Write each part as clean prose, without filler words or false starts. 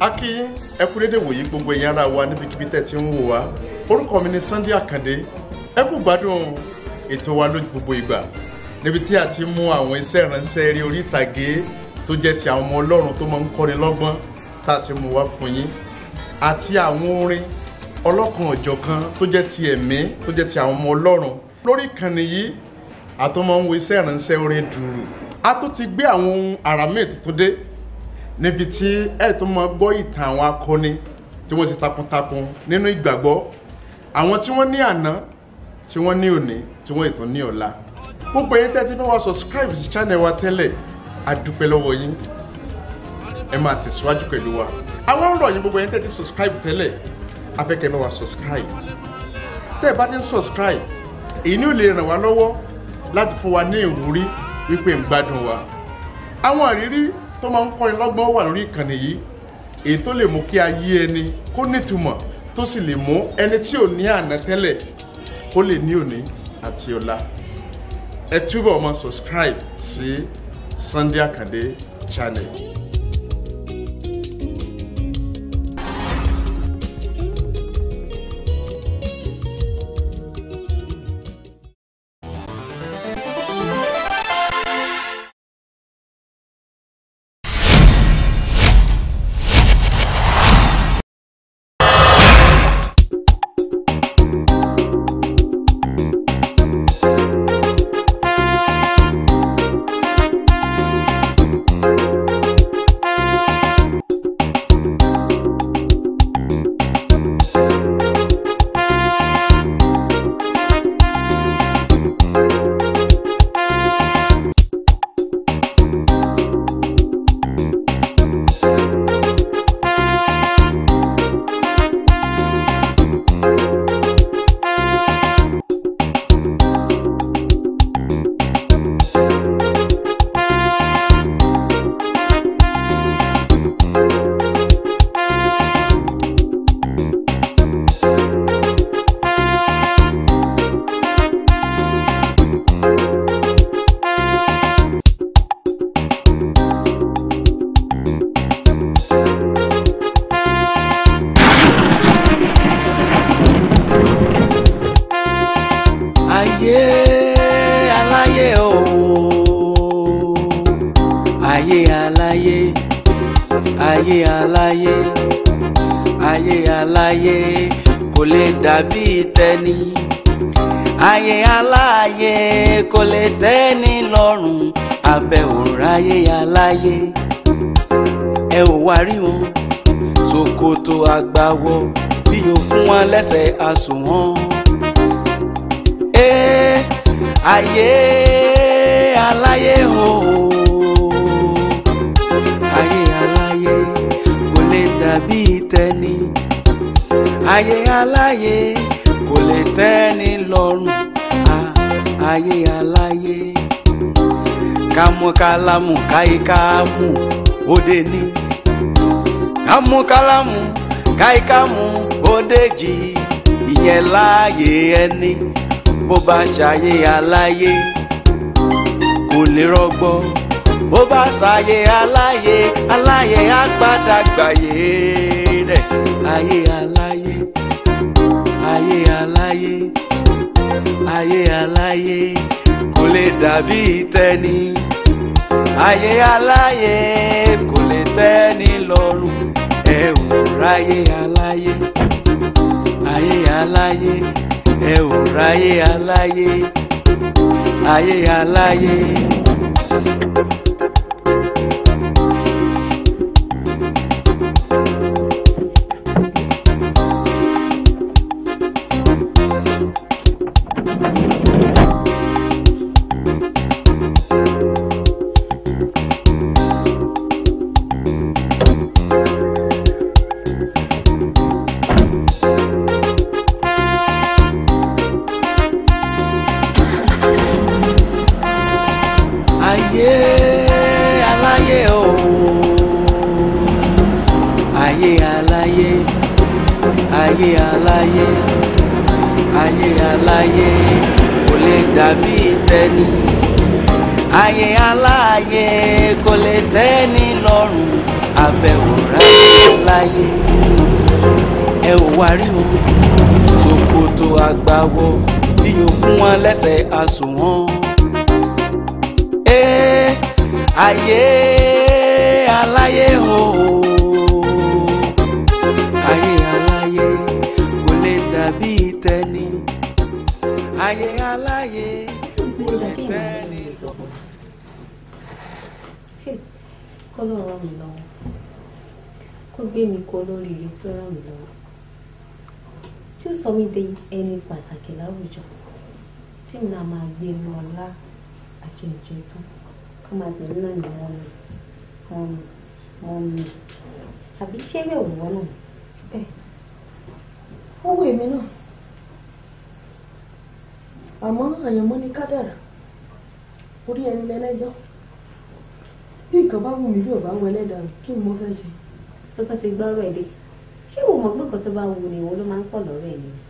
Aki ẹ kú dédé wòyí gbogbo ẹ̀yin ará wa níbikíbi tẹ́ ti ń wò wá. Orúkọ mi ni Sunday Akande. Ẹ kú gbádùn ètò wa lójú gbogbo ìgbà. Níbi tí a ti mú àwọn iṣẹ́ ìránṣẹ́ eré orí ìtàgé tó jẹ́ ti àwọn ọmọ Ọlọ́run tó máa ń kọ́ni lọ́gbọ́n tá ti mú wá fún yín. Àti àwọn orin ọlọ́kan ọ̀jọ̀kan tó jẹ́ ti ẹ̀mí tó jẹ́ ti àwọn ọmọ Ọlọ́run. Lórí ìkànnì yìí a tún máa ń wo iṣẹ́ ìránṣẹ́ orin dùrù. A tún ti gbé àwọn ohun àrà míì tuntun dé níbi tí ẹ tó máa gbọ́ ìtàn àwọn akọni tí wọ́n ti takuntakun nínú ìgbàgbọ́, àwọn tí wọ́n ní àná, tí wọ́n ní òní, tí wọ́n ìtàn ní ọ̀la. Gbogbo yín tẹ́ ti fẹ́ wá subscribe sí channel wa tẹ́lẹ̀, a dúpẹ́ lọ́wọ́ yín. Ẹ máa tẹ̀síwájú pẹ̀lú wa. Àwọn ń rọ̀ yín gbogbo yín tẹ́ ti subscribe tẹ́lẹ̀, a fẹ́ kẹ́ bá wa subscribe. Tẹ́ ẹ bá ti ń subscribe, èyí ni ó lè ràn wá lọ́wọ́ láti fún wa ní ìwúrí wípé ń gbádùn wa. Àwọn àrírí tó máa ń kọ́ni lọ́gbọ́n wà lórí ìkànnì yìí, èyí tó lè mú kí ayé ẹni kó nítumọ̀ tó sì lè mú ẹni tí ò ní àná tẹ́lẹ̀ kó lè ní òní àti ọ̀la. Ẹ túbọ̀ máa subscribe sí Sunday Akande channel. Àlàyé o, ayé àlàyé, ayé àlàyé, ayé àlàyé kò lè dàbí tẹni. Ayé àlàyé kò lè tẹ́ni lọ́rùn, abẹ́ òráyé àlàyé. Ẹ ò wá rí wọn, ṣòkòtò àgbàwọ̀ bí o fún wọn lẹ́sẹ̀ àsùnwọ̀n. Ayé àlàyé o, ayé àlàyé kò lè dàbí tẹni. Ayé àlàyé kò lè tẹ́ni lọ́rùn, ayé àlàyé. Kámú kálámù káíkámù òde ní, kámú kálámù káíkámù òde jì, ìyẹn láàyè ẹni. Bó bá ṣàyé àlàyé kò lè rọgbọ, bó bá ṣàyé àlàyé, àlàyé á padà gbàyè rẹ̀. Ayé àlàyé, ayé àlàyé, ayé àlàyé kò lè dàbí tẹni. Ayé àlàyé kò lè tẹ́ni lọ́rùn, ẹ ò ráyé àlàyé, ayé àlàyé. Ẹ ò ráyé àlàyé, ayé àlàyé. Àlàyé o, ayé àlàyé, ayé àlàyé, ayé àlàyé kò lè dàbí tẹni. Ayé àlàyé kò lè tẹ́ni lọ́rùn, abẹ́ òráyé àlàyé. aláyé ẹ ò wá rí wọn ṣòkòtò àgbàwọ̀ bí o fún wọn lẹ́sẹ̀ àsùnwọ̀n. Ayé aláyé o ayé aláyé kò lè dàbí tẹni ayé aláyé kò lè tẹni. kó ló ràn mí lọ́wọ́ kó gbé mi kó lórí ire tí ó ràn mí lọ́wọ́ tí ó sọ mí di ẹni pàtàkì láwùjọ tí mi náà máa gbé inú ọlá àjẹjẹ tán kó máa bẹ̀rẹ̀ náà ní wọ́n mi àbí ṣé bẹ́ẹ̀ wò wọ́n náà. bẹ́ẹ̀ ó wù èmi náà àmọ́ àyànmọ́ ní kádàrá orí ẹni lẹ́lẹ́jọ́ bí nǹkan bá wù mí bí ò bá wọ ẹlẹ́dàá mi kí ni mo fẹ́ ṣe. ó tún ti gbọ́rọ̀ ẹ̀ dé ṣé wo mọ̀ pé nǹkan tó bá wù ni òun ló máa ń pọ̀ lọ́rọ̀ ẹ̀ nìyẹn.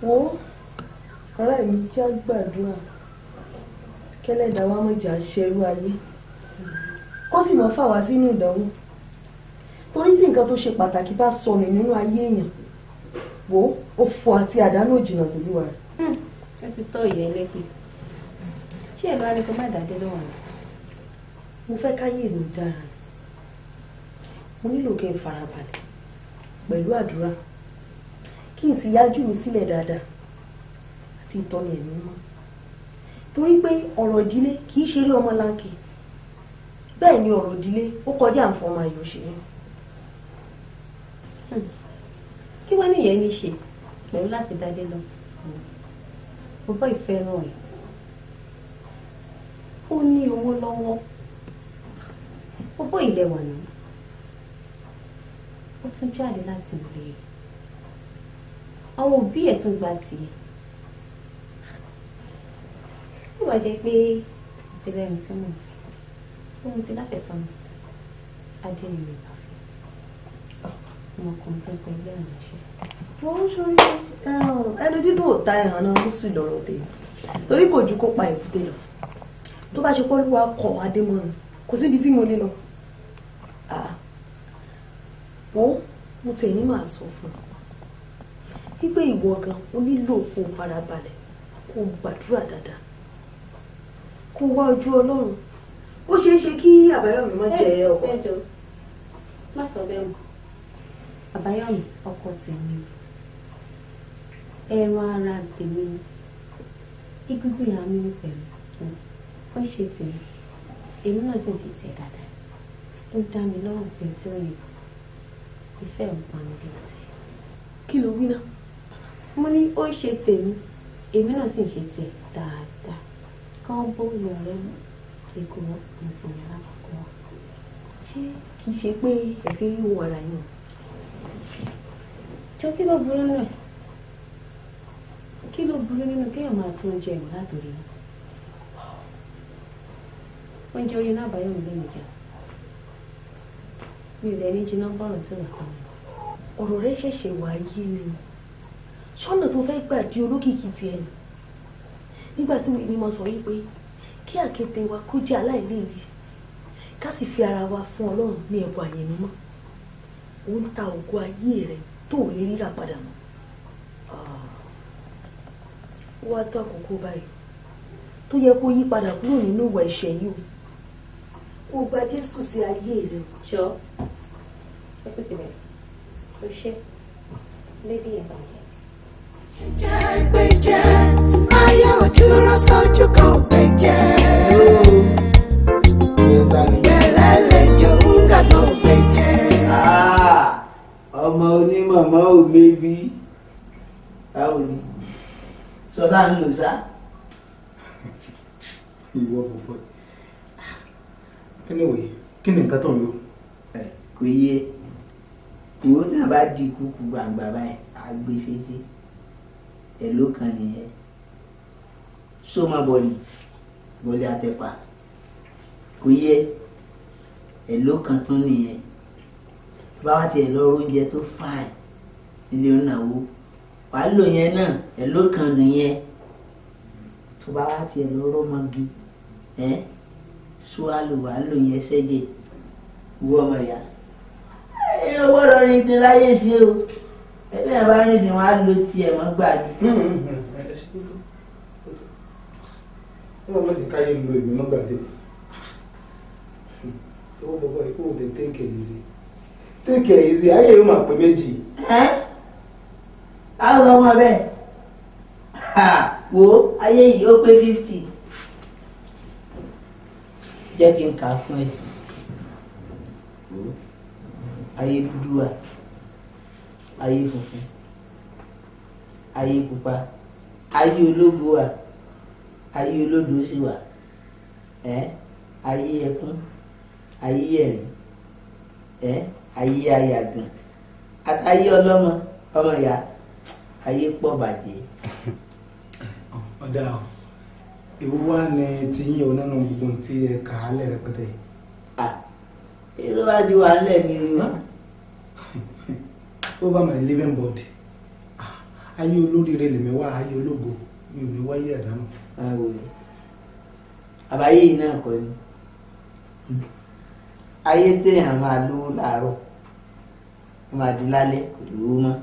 wo ọ̀rẹ́ mi jẹ́ gbàdúrà kẹ́lẹ́dàá wa mọ̀jà ṣerú ayé kó sì mọ̀ fà wá sínú ìdánwò torí tí nǹkan tó ṣe pàtàkì bá sọnù nínú ayé èèyàn wo òfò àti àdánù òjìnà sóríwá rẹ̀. ẹ ti tọ́ ìyá ẹlẹ́pẹ́ ṣé ẹ̀ ló wá ní kó má dàdé lọ́wọ́ rẹ̀. mo fẹ́ káyé mi dára mo nílò kí n farabalẹ̀ pẹ̀lú àdúrà kí n sì yájú mi sílẹ̀ dáadáa àti ìtọ́ni ẹ̀mí mọ́ torí pé ọ̀rọ̀ ìdílé kì í ṣeré ọmọlanke bẹ́ẹ̀ ni ọ̀rọ̀ ìdílé ó kọjá àǹfọ̀mọ́ ayò ṣe é. kí wọ́n níyẹn ní ṣe pẹ̀lú láti dádé lọ bọ́bọ́ ìfẹ́ ràn ẹ́ ó ní owó lọ́wọ́ bọ́bọ́ ilẹ̀ wà náà ó tún jáde láti ilé àwọn òbí ẹ̀ tún gba tiẹ̀ ó wá jẹ́ pé ìṣẹ̀lẹ̀ ẹni tí mo fẹ́ ohun ti láfẹ̀sọ́nà adé mi ò bá fẹ́ ọmọkùnrin tó ń pẹ́ ẹgbẹ́ ìrìn ṣe. wọ́n sọrí ẹnu dídùn ò ta ẹ̀hàn náà ó sì lọ́rọ̀ tèmi torí kò ju kó pa èkúté lọ tó bá ṣe pọ́lúwa kọ̀ adémọ́ràn kò síbi tí mo lè lọ. wọ́n mo tẹ̀ ní màá sọ fún un wípé ìwọ gan o nílò kó o farabalẹ̀ kó o gbàdúrà dáadáa kó o wá ojú ọlọ́run ó ṣeé ṣe kí àbáyọ̀mí má jẹ ọkọ. ẹ jọ má sọ bẹ́ẹ̀ mọ́ àbáyọ̀mí ọkọ tèmi ẹran ara tèmi ni egungun ìyá mi pẹ̀lú ó ń ṣe tèmi èmi náà sì ń ṣe tiẹ̀ dáadáa ó dá mi lọ́rùn pé tí ó yẹ ìfẹ́ ń pa mi létí. kí ló wí náà. mo ní ó ń ṣe tèmi èmi náà sì ń ṣe tiẹ̀ dáadáa kán bó lọ rẹ èkó ìsinmi alákọ̀ọ́kọ́ wa. ṣé kì í ṣe pé ẹ ti rí owó ara yín. jọ kí ló burú nínú ẹ kí ló burú nínú kéèyàn máa tún oúnjẹ ìwọ látòrí yín oúnjẹ orí náà báyọ̀ nílé mi jẹ mi ò lẹ́ni jiná bọ̀rọ̀ tí wà tán. ọ̀rọ̀ rẹ ṣẹ̀ṣẹ̀ wá yé ni sọ́nà tó fẹ́ gbà di olókìkí tiẹ̀ ni nígbà tí wèé mímọ́ sọ wípé kí àkété wa kó jẹ́ aláìléèrí ká sì fi ara wa fún ọlọ́run ní ẹ̀bùn àyè mímọ́ ó ń ta ògo ayé rẹ tó ò lè rírà padà mọ́ ó wá tó àkókò báyìí tó yẹ kó yí padà kúrò nínú ìwà ẹ̀ṣẹ̀ yìí o ó gba Jésù sí ayé rẹ. jọ ẹ tún ti bẹ̀rẹ̀ tó ṣe lady evangelist. Gbẹ̀jẹ̀ ayọ̀ dúró sójú kan gbẹ̀jẹ̀. Bẹ̀rẹ̀ lè jó ń gàdọ̀ gbẹ̀jẹ̀. Ọmọ onímọ̀mọ́ ò mébí. Báwo ni? Sọ́sá ń lò sá. ìwọ bọ̀bọ̀ anyway kí ni nǹkan tó ń lò. Kò yẹ ìwọ tí a bá di kúkú gbàǹgbà báyìí àgbèsèsè èlò kan nìyẹn sọmọ bọ́ọ̀lì àtẹ̀pà kò yẹ èlò kan tún nìyẹn tó bá wá tiẹ̀ lọ oúnjẹ tó fàì nílé onáwó wàá lò yẹn náà èlò kan nìyẹn tó bá wá tiẹ̀ lọ rọ́mọbí swallow wàá lò yẹn sẹ́jẹ̀ wo ọmọ ìyá ẹ gbọ́dọ̀ rìn dín láyé sí o ẹgbẹ́ ẹ̀ bá rìn dín wọn á lo tiẹ̀ mọ́ gbàdú. ẹ máa má ti káyé lo ìgbẹ́ mọ́ gbàdé owó bọ́bọ́ ikú òde take it easy ayé yóò máa pè méjì. á sọ ọmọ bẹ́ẹ̀ wo ayé yìí ó pé 50 jẹ́ kí n kà á fún ẹ ayé dúdú wà ayé funfun ayé pupa ayé ológo wà ayé olódo sì wà ayé ẹkún ayé ẹ̀rín ayé ayàgàn àtayé ọlọ́mọ ọmọ ìyá ayé pọ̀ bàjẹ́. ọ̀dà ìwọ wá ní tiyín o nínú gbogbo tí ẹ kà á lẹ̀ rẹpẹtẹ. èyí ló bá ti wà nílẹ̀ ní ìwọ. over my living body ayé olóríire lèmi wá ayé ológo mi ò ní wáyé àdánù. àbáyé yìí náà kọ́ ni ayé téèyàn máa lówó láàárọ̀ wọ́n máa di lálẹ́ kò lówó mọ́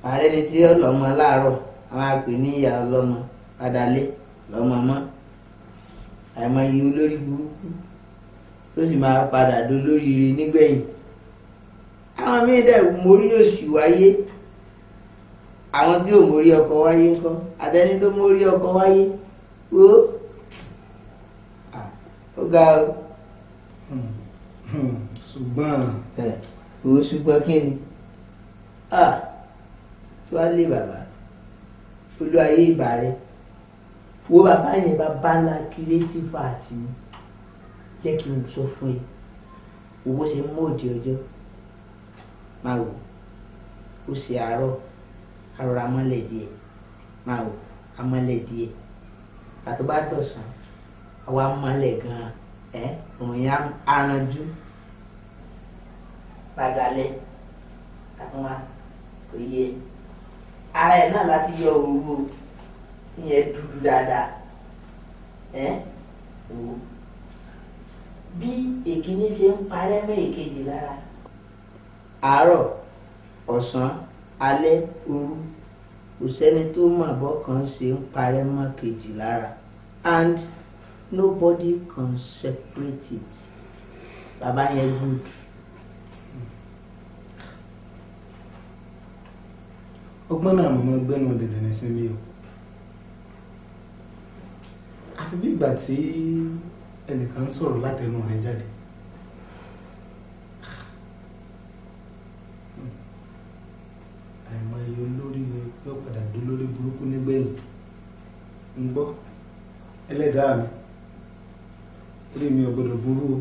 ààrẹ ni tí ọlọ́mọ láàárọ̀ a máa pè ní ìyá ọlọ́mọ padàlé lọ́mọ mọ́ àìmọye olórí burúkú tó sì máa padà dolóríire nígbẹ̀yìn àwọn míín dẹ̀ mórí òṣì wáyé àwọn tí ò mórí ọkọ wáyé ńkọ́ àtẹni tó mórí ọkọ wáyé ó ga o. ṣùgbọ́n òun ṣùgbọ́n kí ni tí wàá lé bàbá olú ayé ìbà rẹ wo bàbá yẹn bá bá ńlá creative art ni jẹ́ kí n sọ fún ẹ owó ṣe mú òde ọjọ́ máa wò ó ṣe àárọ̀ àrọ̀rọ̀ amọ́lẹ̀ díẹ̀ máa wò amọ́lẹ̀ díẹ̀ àti bá dọ̀sán àwa amọ́lẹ̀ gan-an òyìn aranjú padàlẹ̀ àtúnwá kò yẹ ara ẹ̀ náà láti yọ òru tí yẹn dúdú dáadáa wò bí èkíní ṣe ń parẹ́ mọ́ èkejì lára àárọ̀ ọ̀sán alẹ́ òru kò sẹ́ni tó mọ̀ bọ́kàn ṣe ń parẹ́ mọ́ kejì lára and nobody can separate it baba yẹn good. ọgbọ́n náà mo máa gbẹ́nu ọ̀dẹ̀dẹ̀ ní sinmi o àfi bí ìgbà tí ẹnìkan ń sọ̀rọ̀ látẹnu rẹ̀ jáde àìmọye olórí ni yóò padà dé lórí burúkú nígbẹ̀yìn ń gbọ́ ẹlẹ́dàá mi orí mi ò gbọdọ̀ burú o.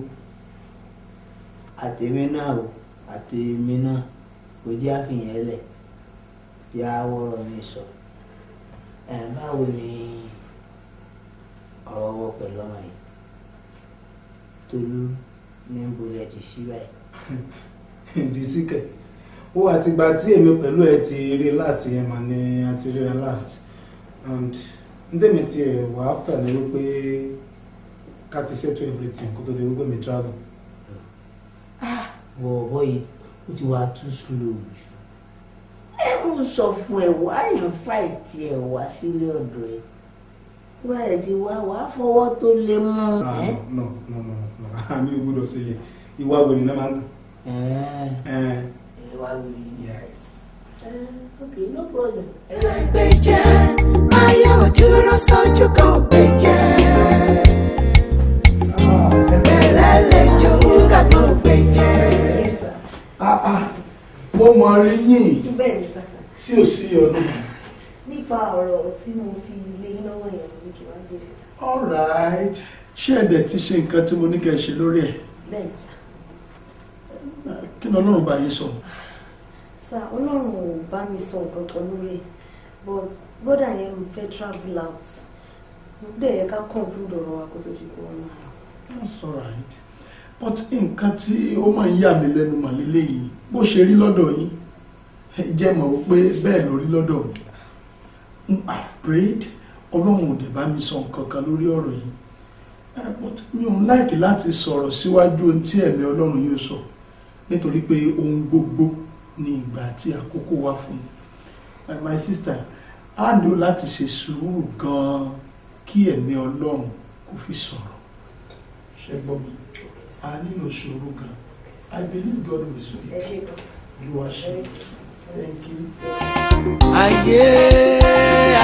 àtẹ̀mí náà o àtẹ̀mí náà kò jẹ́ àfihàn ẹlẹ̀ yà á wọ́rọ̀ mi sọ báwo ni ọ̀rọ̀ wọ pẹ̀lú ọmọ yìí Tolú ní bolẹ̀ ti sí báyìí. di síkẹ̀ ó àtìgbà tí èmi pẹ̀lú ẹ ti rí last yẹn mà ní a ti ríra last and ndémi ti ẹ̀ wà after ni wípé ká ti settle everything kó tó di wípé mi travel. bọ̀bọ̀ yìí ó ti wá too slow jù ẹ ń sọ fún ẹ wá yàn fáìtì ẹ wá sílé ọ̀dọ̀ ẹ wá ẹ ti wá wá fọwọ́ tó lé mọ́. no àmì ò gbọdọ̀ ṣe yẹn ìwà wèrè náà máa ń dùn. ìwà wèrè yes. Okay, no problem. Gbèjẹ́ ayọ̀ dúró sójú kan gbèjẹ́. Ẹlẹ́lẹ́jọ́ kàtó gbèjẹ́. Mo mọ rí yín bẹ́ẹ̀ ni sá. sí ò sí ọdún. nípa ọ̀rọ̀ tí mo fi lé lọ́wọ́ yẹn ní kí wọ́n gbé sá. All right. Ṣé ẹ̀dẹ̀ ti ṣe nǹkan tí mo ní kẹ́ ẹ ṣe lórí ẹ̀? bẹ́ẹ̀ ni sá. Kí ni Ọlọ́run bá yín sọ? sá Ọlọ́run ò bá mi sọ nǹkan kan lórí ẹ̀ but brother yẹn mo fẹ́ travel out mo dẹ̀ yẹ ká conclude ọ̀rọ̀ wa kó tó ṣe kó wọn máa lọ. That's all right. But nǹkan tí ó máa ń yà mí lẹ́nu mà lélẹ́yìí bó ṣe rí lọ́dọ̀ yín jẹ́ mọ̀ wípé bẹ́ẹ̀ ló rí lọ́dọ̀ mi. I'm afraid Ọlọ́run ò dẹ̀ bá mi sọ nǹkan kan lórí ọ̀rọ̀ yìí. mi ò láìkí láti sọ̀rọ̀ síwájú ohun tí ẹ̀mí Ọlọ́run yóò sọ nítorí pé ohun gbogbo ní ìgbà àti àkókò wà fún my sister á nílò láti ṣe sùúrù gan-an kí ẹ̀mí Ọlọ́run kó fi sọ̀rọ̀ ṣe gbọ́ mi a nílò sùúrù gan-an I believe God will speak. You are sure. Thank you. Ayé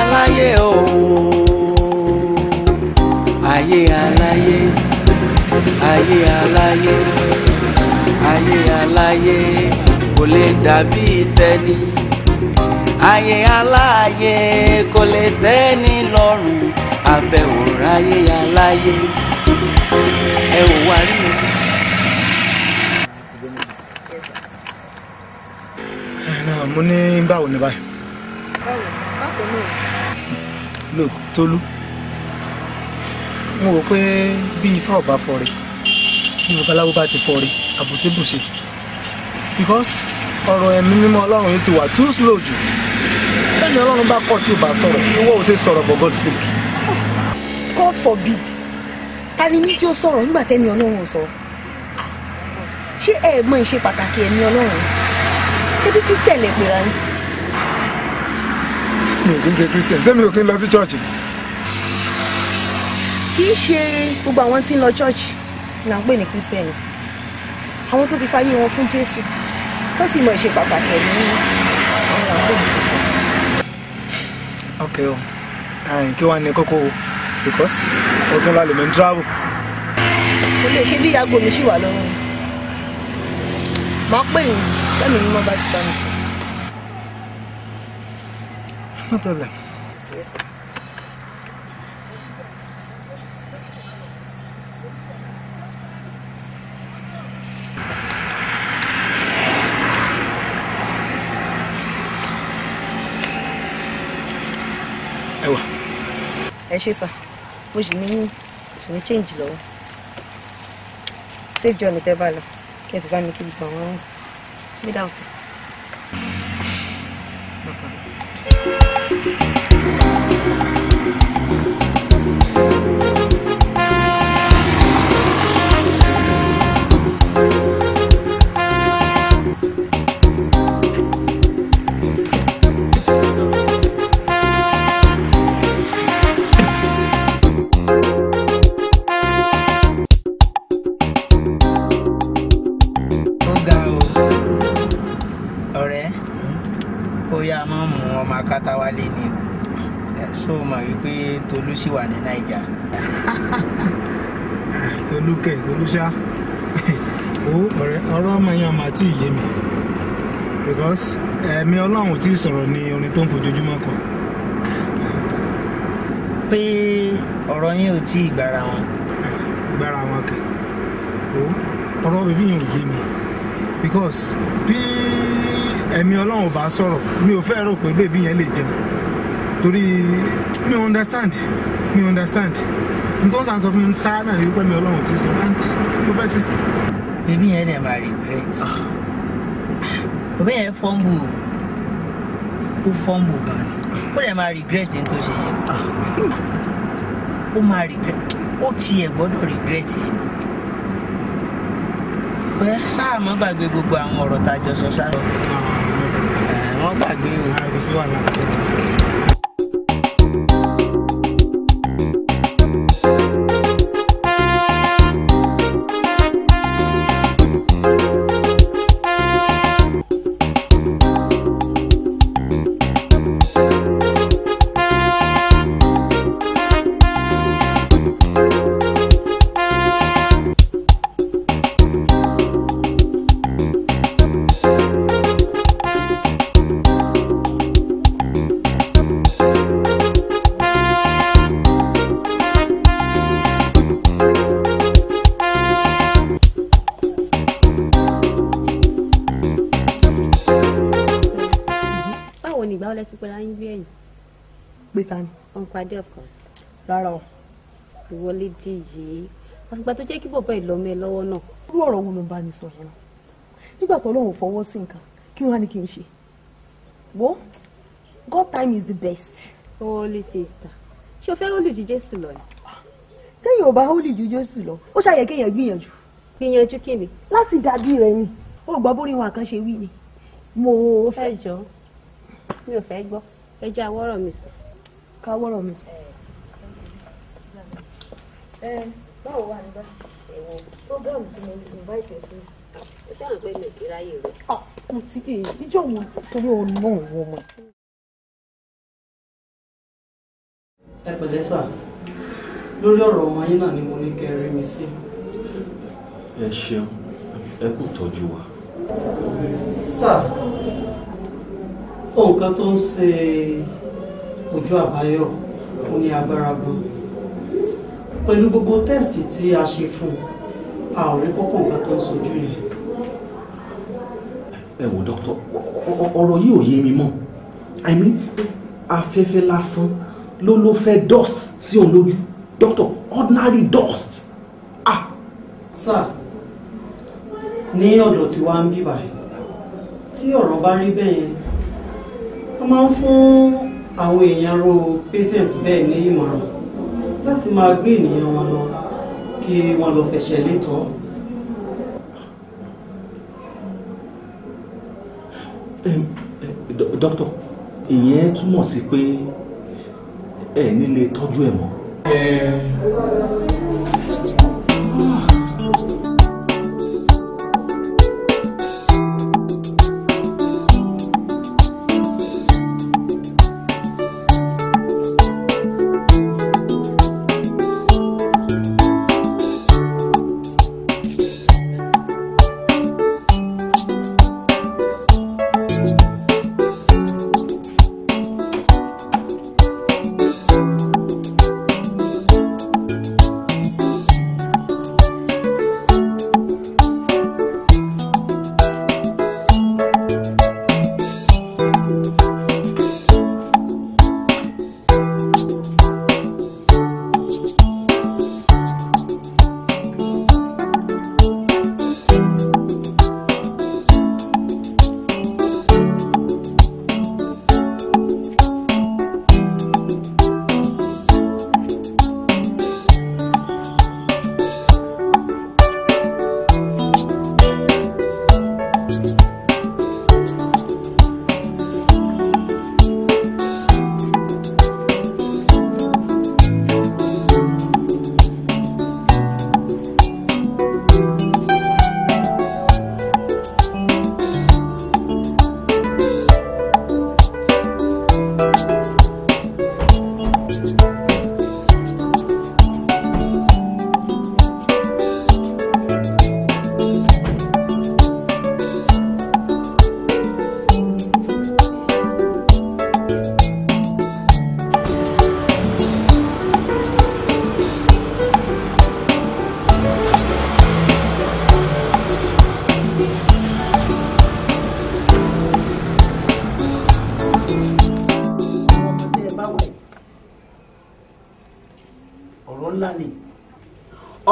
aláyé o, ayé aláyé, ayé aláyé, ayé aláyé kò lè dàbí tẹni. Ayé aláyé kò lè tẹ́ni lọ́rùn, abẹ́ òrùn ayé aláyé ẹ ò wá rí mi. Mo ní báwo ni báyìí. Báwo náà. Look, Tolú, mo rò pé bí ifá ọba fọre bí babaláwo bá ti fọre àbùsébùsé because ọ̀rọ̀ ẹ̀mí mímọ́ Ọlọ́run yìí ti wà too slow jù. Ẹ̀mí Ọlọ́run bá kọ̀ tí ò bá sọ̀rọ̀ ìwọ ò ṣe sọ̀rọ̀ for God's sake. God forbid. Ta ni mí tí ó sọ̀rọ̀ nígbà tẹ́mi Ọlọ́run ò sọ̀rọ̀? Ṣé ẹ mọ̀ ìṣe pàtàkì ẹ̀mí Ọlọ́run? Ṣé bí Christian lè pera yín? Mi ò kí ń ṣe Christian, ṣé mi ò kí ń lọ sí church? Kì í ṣe gbogbo àwọn tí ń lọ church là ń pè ní Christian. Àwọn tó ti fayé wọn fún Jésù tó sì mọ̀ ìṣe pàtàkì ẹ̀mí àwọn là ń pè ní Christian. Okay o, kí wàá ní kókó o because ọdún lálẹ́ mi ń travel. Mo lè ṣe bí ìyàgò mi ṣì wà lọ́rùn. Màá pè yín sẹ́mi ni mo bá ti bá mi sọ. No problem. Yes, sir. Ẹwà. Ẹ ṣé sà, mo sì ní change lọ́wọ́. Save John tẹ́ bá lọ, kí ẹ sì bá mi kí gbogbo àwọn mídà ọ̀sẹ̀. Wálé ni o so mọ̀ wípé Tolú sì wà ní Naija. Tolú ṣá ọ̀rẹ́ ọ̀rọ̀ ọmọ yẹn mà tí ì yé mi because ẹ̀mí Ọlọ́run tí ì sọ̀rọ̀ ni orin tó ń fojoojúmọ́ kọ. Pé ọ̀rọ̀ yín ò tí ì gbára wọn. Gbára wọn kẹ̀ ọ̀rọ̀ bèbí yẹn ò yé mi because bí ẹ̀mí Ọlọ́run bá sọ̀rọ̀ mi ò fẹ́ rò pé bèbí yẹn lè jẹun torí mi understand n tó ń sàn sọ fún mi sáà náà ní wípé ẹ̀mí Ọlọ́run ti sọ and mo fẹ́ ṣe sí. Bèbí yẹn dẹ̀ máa regret. Bèbí yẹn fọ́ǹbù gan ni ó dẹ̀ máa regret ní tó ṣe yẹn. Ó máa regret, ó tiẹ̀ gbọ́dọ̀ regret yẹn. Bẹ́ẹ̀ sáà má gbàgbé gbogbo àwọn ọ̀rọ̀ tá a jọ sọ sáà. Wọ́n gbàgbé o. Kò sí wàhálà. Uncle of course. Rárá o. Ìwọlé dé yìí. Àfìgbà tó jẹ́ kí bọ̀bọ̀ ìlọ́mọ ẹ lọ́wọ́ náà. Irú ọ̀rọ̀ wo ló ń bá mi sọ yẹn náà? Nígbà tó Ọlọ́run fọwọ́ sí nǹkan, kí wọ́n á ní kí n ṣe? Wo, God time is the best. Holy sister. Ṣé o fẹ́ olùjú Jésù lọ ni? Téèyàn ò bá hólì ju Jésù lọ ó ṣàyẹ kéèyàn gbìyànjú. gbìyànjú kí ni. láti dàbí rẹ ni ó gbọ́ bórí wọn àkànṣe wí ni mo fẹ́. ẹ jọ mi ò fẹ́ gbọ́ ẹ jẹ́ àwọ̀rọ̀ mi sọ. ká wọ́rọ̀ mi sọ. báwo wà nígbà ẹ̀wọ̀n prógámù tí mo invite sí. ó ṣàwọn pé mi ò kí ráyè rẹ. mo ti ìjọ wo torí òun náà wọ ọmọ. ẹ pẹ̀lẹ́ sà lórí ọ̀rọ̀ ọmọ yín náà ni mo ní kẹ́ rí mi sí. ẹ ṣeun ẹ kú tọ́jú wa. sà nǹkan tó ń ṣe ojú àbáyọ ó ní agbára gan pẹ̀lú gbogbo tẹ́sítì tí a ṣe fún un a ò rí kókó nǹkan tó ń sojú yẹn. ẹ wò dókítà ọ̀rọ̀ yìí ò yé mi mọ́ I mean afẹ́fẹ́ lásán ló fẹ́ dust sí òun lójú dókítà ordinary dust. sà ní ọ̀dọ̀ tí wàá ń bí báyìí tí ọ̀rọ̀ bá rí bẹ́ẹ̀ yẹn wọ́n máa ń fún àwọn èèyàn ro patient bẹ́ẹ̀ ní ìmọ̀ràn láti máa gbé ènìyàn wọn lọ kí wọ́n lọ fẹsẹ̀ létọ́. dókítà ìyẹn túmọ̀ sí pé ẹ nílé tọ́jú ẹ̀ mọ́.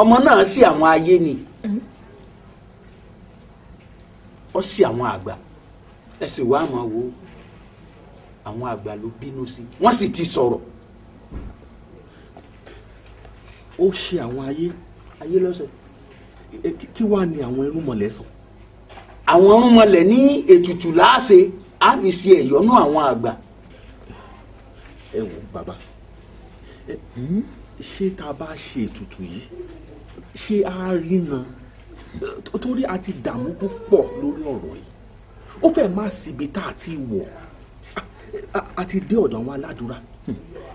ọmọ náà sí àwọn ayé ni ó sí àwọn àgbà ẹ sì wá máa wo àwọn àgbà ló bínú sí wọ́n sì ti sọ̀rọ̀ ó ṣe àwọn ayé lọ́sẹ̀ kí wàá ní àwọn irúnmọlẹ̀ sọ. àwọn irúnmọlẹ̀ ní ètùtù láàṣẹ á fi ṣe ẹ̀yọ́nú àwọn àgbà. ẹ wò bàbá ṣé tá a bá ṣe ètùtù yìí ṣé a rí na torí a ti dààmú púpọ̀ lórí ọ̀rọ̀ yìí ó fẹ́ má síbi tá a ti wọ̀ a ti dé ọ̀dọ̀ àwọn aládùúrà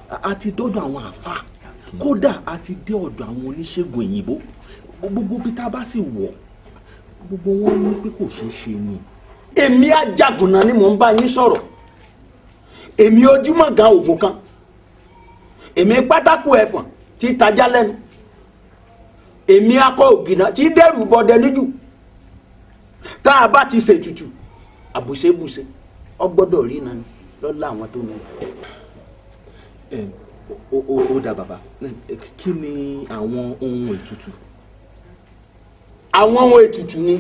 a ti dọ́dọ̀ àwọn àfáà kódà a ti dé ọ̀dọ̀ àwọn oníṣègùn òyìnbó gbogbo bí tá a bá sì wọ̀ gbogbo wọn ní pé kò ṣeé ṣe ni. èmi Ajagunna ni mò ń bá yín sọ̀rọ̀ èmi ojúmọ̀ gan ògùn kan èmi pátákó ẹ̀fọ̀n tí tajá lẹ́nu èmi akọ ògìnà tí dẹ́rù bọdẹ níjù tá a bá ti ṣètùtù àbùṣebùṣe ọgbọ́dọ̀ rí iná ni lọ́la àwọn tó ní. ó dá bàbá kí ni àwọn ohun ètùtù. àwọn ohun ètùtù ni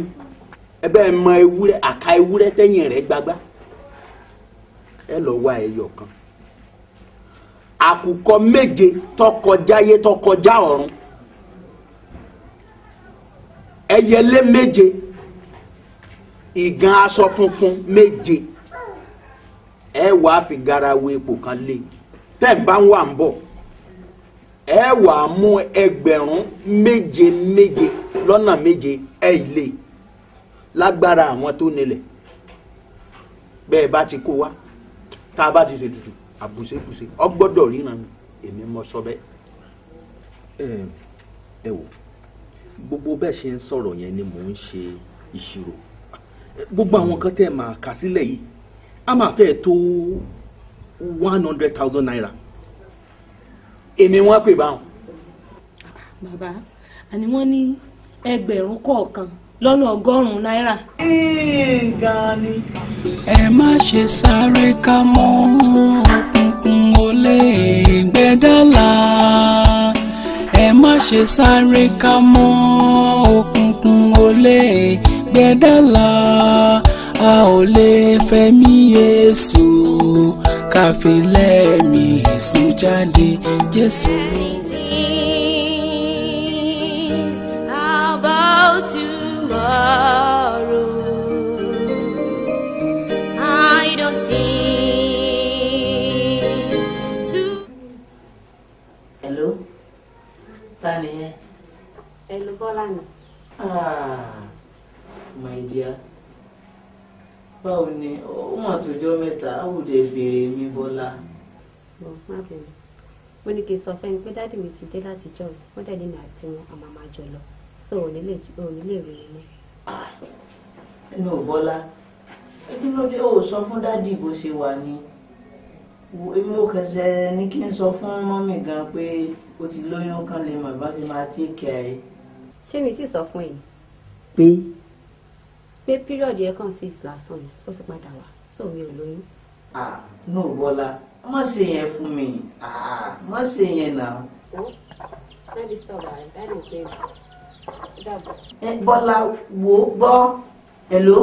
ẹbẹ mọ ewúrẹ́ àká ewúrẹ́ tẹ̀yìn rẹ̀ gbagbá ẹ lọ wá ẹyọ kan àkùkọ méje tó kọjá ayé tó kọjá ọ̀run ẹyẹlé méje ìgan aṣọ funfun méje ẹ wàá fi garawo epo kan lé tẹ́ ẹ bá wà ń bọ̀ ẹ wàá mú ẹgbẹ̀rún méje méje lọ́nà méje ẹ ilé lágbára àwọn tó nílẹ̀ bẹ́ẹ̀ bá ti kó wá tá a bá ti ṣe tutù àbùṣebùṣe ọgbọ́dọ̀ ríran èmi mọ sọ bẹ́ẹ̀. ẹ wò gbogbo bẹ́ẹ̀ ṣe ń sọ̀rọ̀ yẹn ni mò ń ṣe ìṣirò gbogbo àwọn kan tẹ́ ẹ máa kà sílẹ̀ yìí a máa fẹ́ tó 100,000 naira. èmi wọ́n pè báwọn. bàbá àní wọ́n ní ẹgbẹ̀rún kọ̀ọ̀kan lọ́nà 100 náírà. nǹkan ni. ẹ má ṣe sáré ká mọ́ òkùnkùn ó lè gbẹ́dàlà ẹ má ṣe sáré ká mọ́ òkùnkùn ó lè gbẹ́dàlà a ò lè fẹ̀mí Jésù káfí lẹ́mí Jésù jáde Jésù ló. About tomorrow, I don't see to. Hello, ta ni yẹn? Hello, Bọ́lá ni. My dear, báwo ni ó mà tójọ́ mẹ́ta àwùjọ béèrè mi Bọ́lá. Mo má bẹ̀rẹ̀ mo ní kí n sọ fẹ́ni pé dáàdì mi ti dé láti Jos wọ́n dẹ̀ nínú àti wọn àmọ́ máa jọ lọ so ò ní lè rí mi mọ́. Inú Bọ́lá kí ló dé ó sọ fún dáàdì bó ṣe wà ní èmi ò kẹsẹ̀ ní kí n sọ fún mọ́mì gan pé ó ti lóyún kan lè mọ̀ bá ṣe máa take care. ṣé mi ti sọ fún yìí. pé píríọ̀dù ẹ̀ kàn 6 lásán ni ó sì padà wá so mi ò lóyún. No Bọ́lá má ṣe yẹn fún mi má ṣe yẹn náà. Bọ́lá wò ó gbọ́ hello.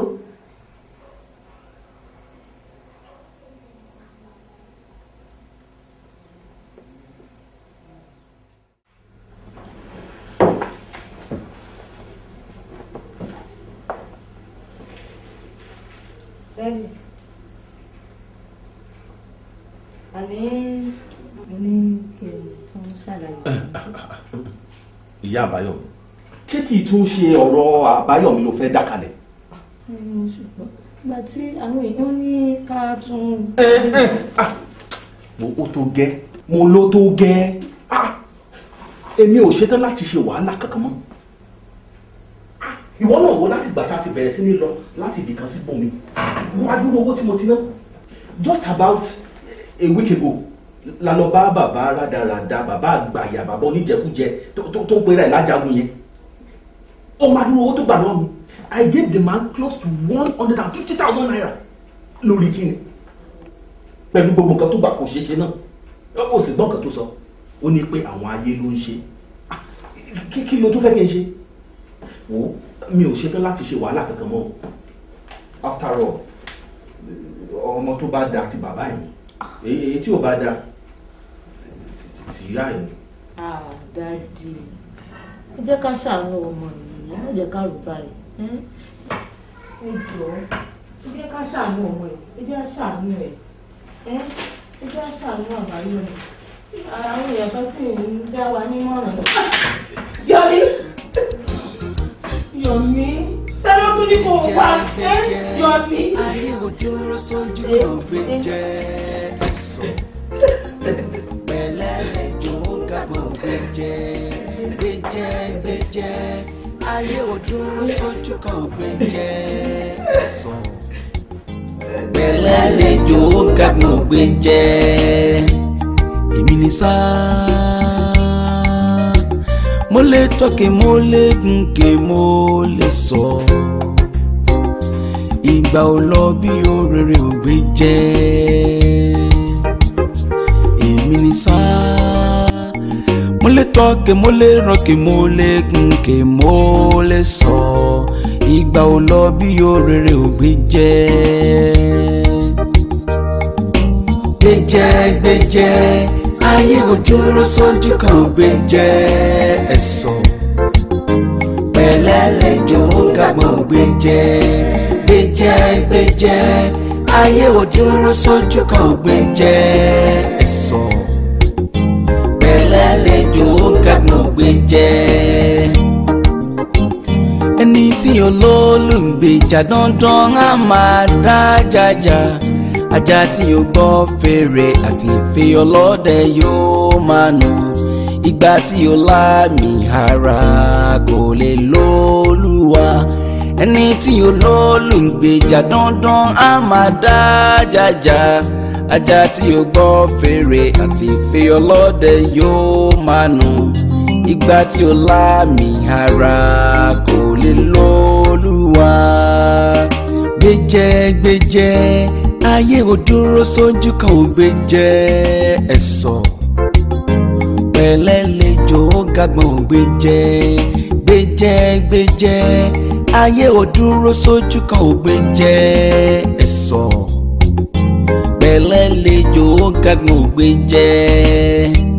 Bẹ́ẹ̀ni, àní ní kí n tún ṣàlàyé. ìyá àbáyọ̀mí ṣé kì í tún ṣe ọ̀rọ̀ àbáyọ̀mí ló fẹ́ dákalẹ̀. ṣùgbọ́n ìgbà tí àwọn èèyàn ní ká tún. ó tó gẹ́ mo ló tó gẹ́ èmi ò ṣetán láti ṣe wàhálà kankan mọ́ ìwọ náà wo láti gbà tá a ti bẹ̀rẹ̀ sí ní lọ láti ibìkan sí bòmí wọ́n á dúró owó tí mo ti ná just about a week ago la lọ bá bàbá rádaràda bàbá àgbàyà bàbá oníjẹkújẹ tó ń pera ẹ̀ lájagun yẹn ó máa dúró owó tó gbà náà mi I gave the man close to 150,000 naira lórí kíni pẹ̀lú gbogbo nǹkan tó gbà kò ṣeé ṣe náà ó sì gbọ́ nǹkan tó sọ ó ní pé àwọn ayé ló ń ṣe kí ló tún fẹ́ kí n ṣe wò mi ò ṣetán láti ṣe wàhálà kankan mọ́ after all ọmọ tó bá da ti bàbá yìí èyí tí ò bá da ti yá ẹ̀. Dádì ẹ jẹ́ ká ṣàánú ọmọ yìí ẹ má jẹ́ ká rò báyìí ẹ jọ̀ọ́ ẹ jẹ́ ká ṣàánú ọmọ yìí ẹ jẹ́ ṣàánú ẹ jẹ́ ṣàánú àbáyọ àwọn èèyàn kan sì ń dá wa nímọ̀ràn. Yomi sẹ́lọ́ tún ní kò wá Yomi. ayé òdúró sójú òwe jẹ́ ẹ̀sọ́ pẹ̀lẹ́ ẹ̀jọ̀ gàgbọ́n gbẹ̀jẹ̀ ayé òdúró sójú kan òwe jẹ́ ẹ̀sọ́ pẹ̀lẹ́ ẹ̀jọ̀ gàgbọ́n gbẹ̀jẹ̀ èmi ní sáà. Mo lè tọ́kì mo lè gùnkè mo lè sọ ìgbà ò lọ bí oréré ògbé jẹ́ èmi ní sáà. Mo lè tọ́kì mo lè rànkè mo lè gùnkè mo lè sọ ìgbà ò lọ bí oréré ògbé jẹ́ gbẹjẹ́ ayé òdúró sójú kan ògbé jẹ́ ẹ̀sọ́ pẹ̀lẹ́ pẹ̀lẹ́lẹ́jọ́ gàgbọ́n gbẹ́jẹ́ ayé ò dúró sójú kan gbẹ́jẹ́ ẹ̀sọ́ pẹ̀lẹ́lẹ́jọ́ gàgbọ́n gbẹ́jẹ́ ẹni tí olólùgbèjà dandan á máa dá jàjà ajá tí ó gbọ́ fèrè àti ìfẹ́ ọlọ́dẹ yóò máa nù ìgbà tí ó láàmì ara kò lè lólúwa ẹni tí olólùgbèjà dandan á máa dá jàjà ajá tí ó gbọ́ fèrè àti ìfẹ́ ọlọ́dẹ yóò máa nù ìgbà tí ó láàmì ara kò lè lólúwa gbẹ́jẹ́ ayé ò dúró sójú kan ò gbẹ́jẹ́ ẹ̀sọ́ pẹ̀lẹ́lẹ́jọ́ gàgbọ́n ò gbẹ́jẹ́ ayé ò dúró sójú kan ò gbẹ́jẹ́ ẹ̀sọ́ pẹ̀lẹ́lẹ́jọ́ gàgbọ́n ò gbẹ́jẹ́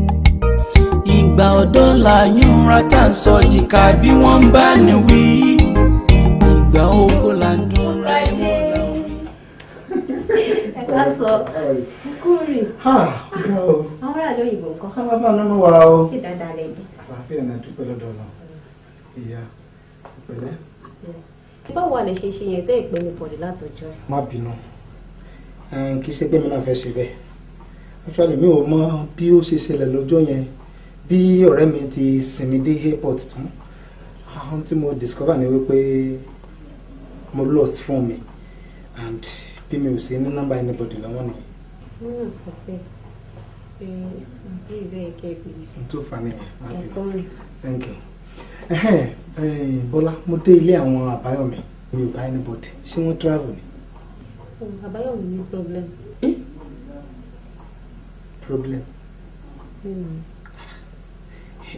ìgbà ọ̀dọ́ la yúnra tá à ń sọ jìkà bí wọ́n ń bá ní wí ìgbà ogbó la ń dúnra ẹ̀wọ̀n la ń wí. ẹ ká sọ kúrì àwọn ará lóyìnbó nǹkan. ká bá nínú wa o. ṣé dáadáa lẹ dé. àlàáfíà náà dúpẹ́ lọ́dọ̀ lọ ìyá ìpẹ̀lẹ́. báwo wà lè ṣe ṣe yẹn tẹ́ ìpè ní pọ̀lì látọjọ́ ẹ̀. má bínú kì í ṣe pé mi náà fẹ́ ṣe bẹ́ẹ̀ actually mi ò mọ bí ó ṣe ṣẹlẹ̀ lọ́jọ́ yẹn bí ọ̀rẹ́ mi ti sinmi dé airport tán àwọn tí mo discover ni wípé mo lost phone mi and bí mi ò sí ní nọ́mbà anybody lọ́wọ́ ni. mo náà sọ pé bí ìzọ ẹ̀kẹ́ ìpínlẹ̀. n tó fa nìyẹn má bínú ẹ̀kọ́ rẹ̀. thank you. Bọ́lá mo dé ilé àwọn Àbáyọ̀mí mi ò bá anybody ṣé wọ́n travel ni. Àbáyọ̀mí ní problem. Problem.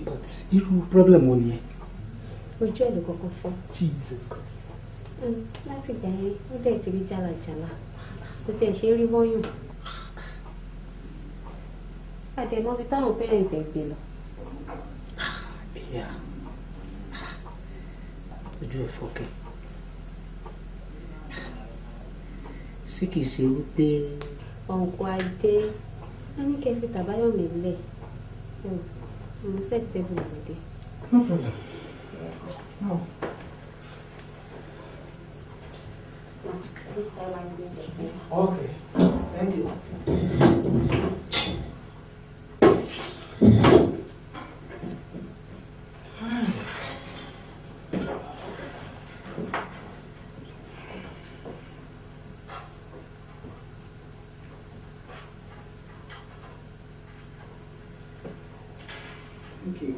But irú problem wo nìyẹn. ojú ẹ̀ ló kọ́kọ́ fọ́. Jesus Christ. láti gbà yẹn ó dẹ̀ ti rí jàlàjàlà kò tẹ̀ ṣe rí wọ́nyùn. àtẹ̀mọ́ fi táwọn pẹ́rẹ́ǹtì ẹ̀ gbé lọ. ìyá ojú ẹ̀ fọ́kẹ́ ṣé kìí ṣe wípé. ọ̀nkọ́ ajé wọ́n ní kẹ́ fi tàbáyọ̀mí lẹ̀ mo set table already. No problem. No. Okay. Thank you. Thank you.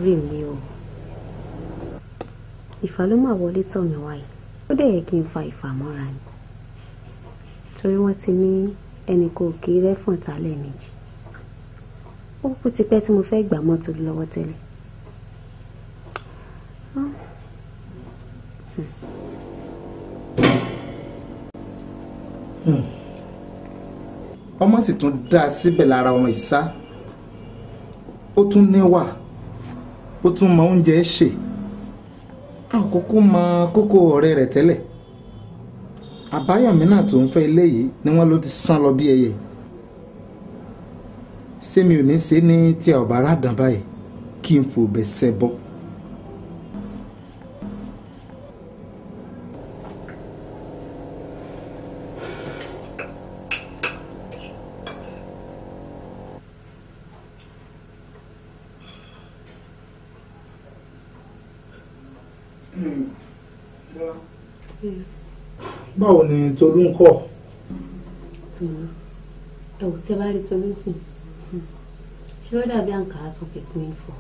orí mi o ìfà ló máa wọlé tọ̀ mí wáyé ó dẹ̀ yẹ kí n fa ìfà mọ́ra ni torí wọ́n ti ní ẹnì kò kí rẹ́fọ̀n tálẹ̀ méjì ó kú tipẹ́ tí mo fẹ́ gbà mọ́tò lọ́wọ́ tẹ́lẹ̀. ọmọ sì tún dá síbẹ̀ lára ọmọ ìsá ó tún níwà ó tún mọ oúnjẹ ṣe àkókò mọ kókó ọ̀rẹ́ rẹ̀ tẹ́lẹ̀ Àbáyọ̀mí náà tó ń fẹ́ eléyìí ni wọ́n ló ti sán lọ bí ẹyẹ ṣé mi ò ní ṣe ní tí a ò bá ràdàn báyìí kí n fò bẹ̀ ṣẹ́ bọ́. báwo ni Tolú ń kọ́. Tolú ẹ̀wù tẹ́ bá rí Tolú sí ṣé ó dàbí àǹkárá tó fi pín in fọ́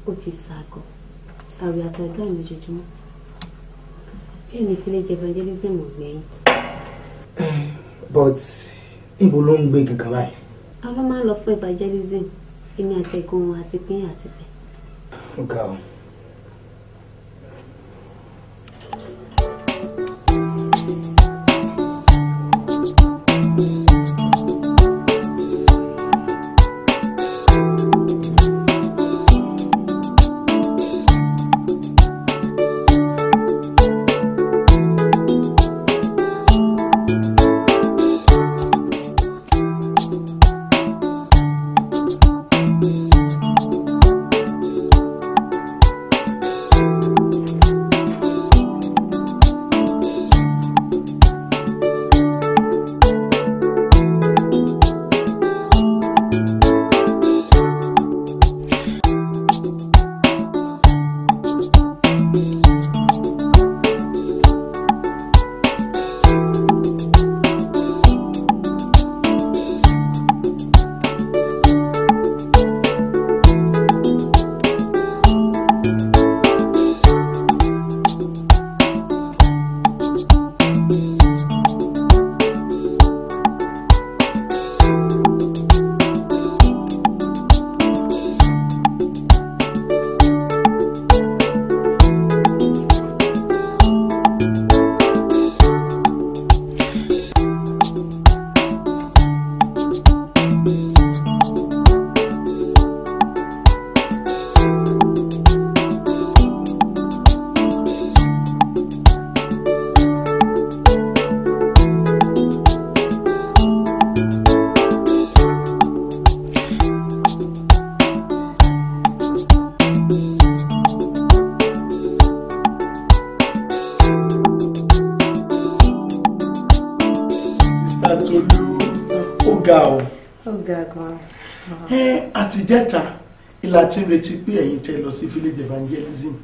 ó ti ṣàgọ̀ àwẹ̀ àtàdúrà mi ojoojúmọ́ bẹ́ẹ̀ ni village evangelism ò gbẹ̀yìn. But níbo ló ń gbé gangan báyìí? a ló máa ń lọ fún evangelism èmi àti ẹ̀gbọ́n wọn àti pín àti fẹ́. Ó ga ọ. Àti dẹ́ta ìlà tí ń retí pé ẹ̀yin tẹ́ lọ sí village evangelism